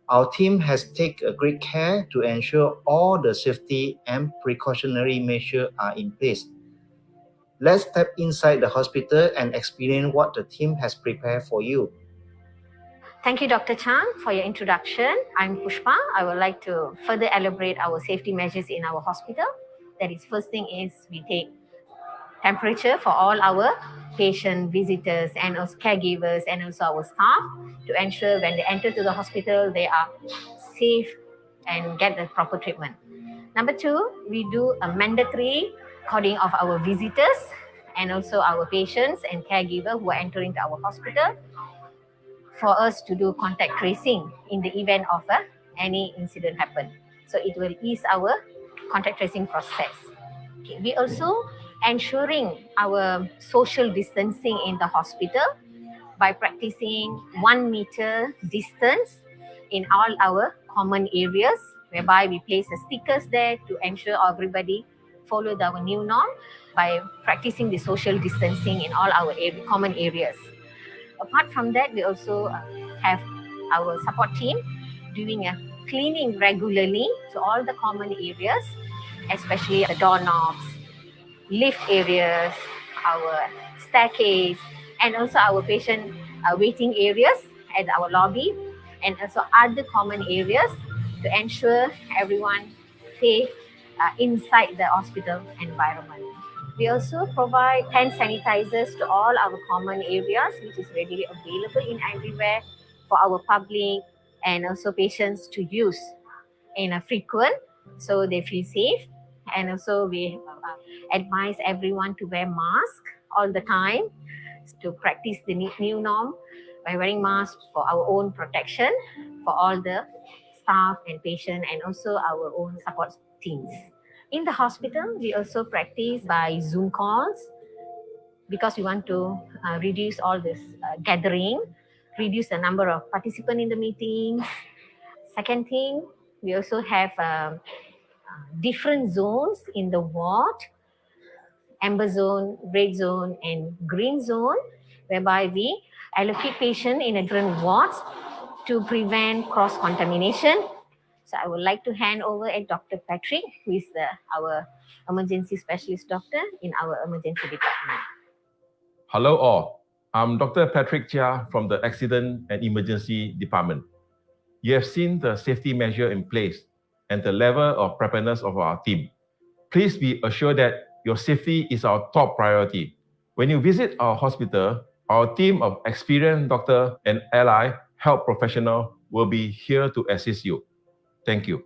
Our team has taken a great care to ensure all the safety and precautionary measures are in place. Let's step inside the hospital and experience what the team has prepared for you.
Thank you, Dr. Chang, for your introduction. I'm Pushpa. I would like to further elaborate our safety measures in our hospital. That is, first thing is we take temperature for all our patient visitors and also caregivers and also our staff to ensure when they enter to the hospital, they are safe and get the proper treatment. Number two, we do a mandatory recording of our visitors and also our patients and caregivers who are entering to our hospital for us to do contact tracing in the event of any incident happen. So it will ease our contact tracing process. Okay. We also ensuring our social distancing in the hospital by practicing 1 meter distance in all our common areas, whereby we place the stickers there to ensure everybody follow our new norm by practicing the social distancing in all our common areas. Apart from that, we also have our support team doing a cleaning regularly to all the common areas, especially the doorknobs, lift areas, our staircase, and also our patient waiting areas at our lobby, and also other common areas to ensure everyone safe inside the hospital environment. We also provide hand sanitizers to all our common areas, which is readily available in everywhere for our public and also patients to use in a frequent, so they feel safe. And also we advise everyone to wear mask all the time to practice the new norm by wearing masks for our own protection for all the staff and patient and also our own support teams. In the hospital, we also practice by Zoom calls because we want to reduce all this gathering, reduce the number of participants in the meetings. Second thing, we also have different zones in the ward, amber zone, red zone, and green zone, whereby we allocate patients in a different wards to prevent cross-contamination. So I would like to hand over at Dr. Patrick, who is our emergency specialist doctor in our emergency department.
Hello all, I'm Dr. Patrick Chia from the Accident and Emergency Department. You have seen the safety measure in place and the level of preparedness of our team. Please be assured that your safety is our top priority. When you visit our hospital, our team of experienced doctor and allied health professionals will be here to assist you. Thank you.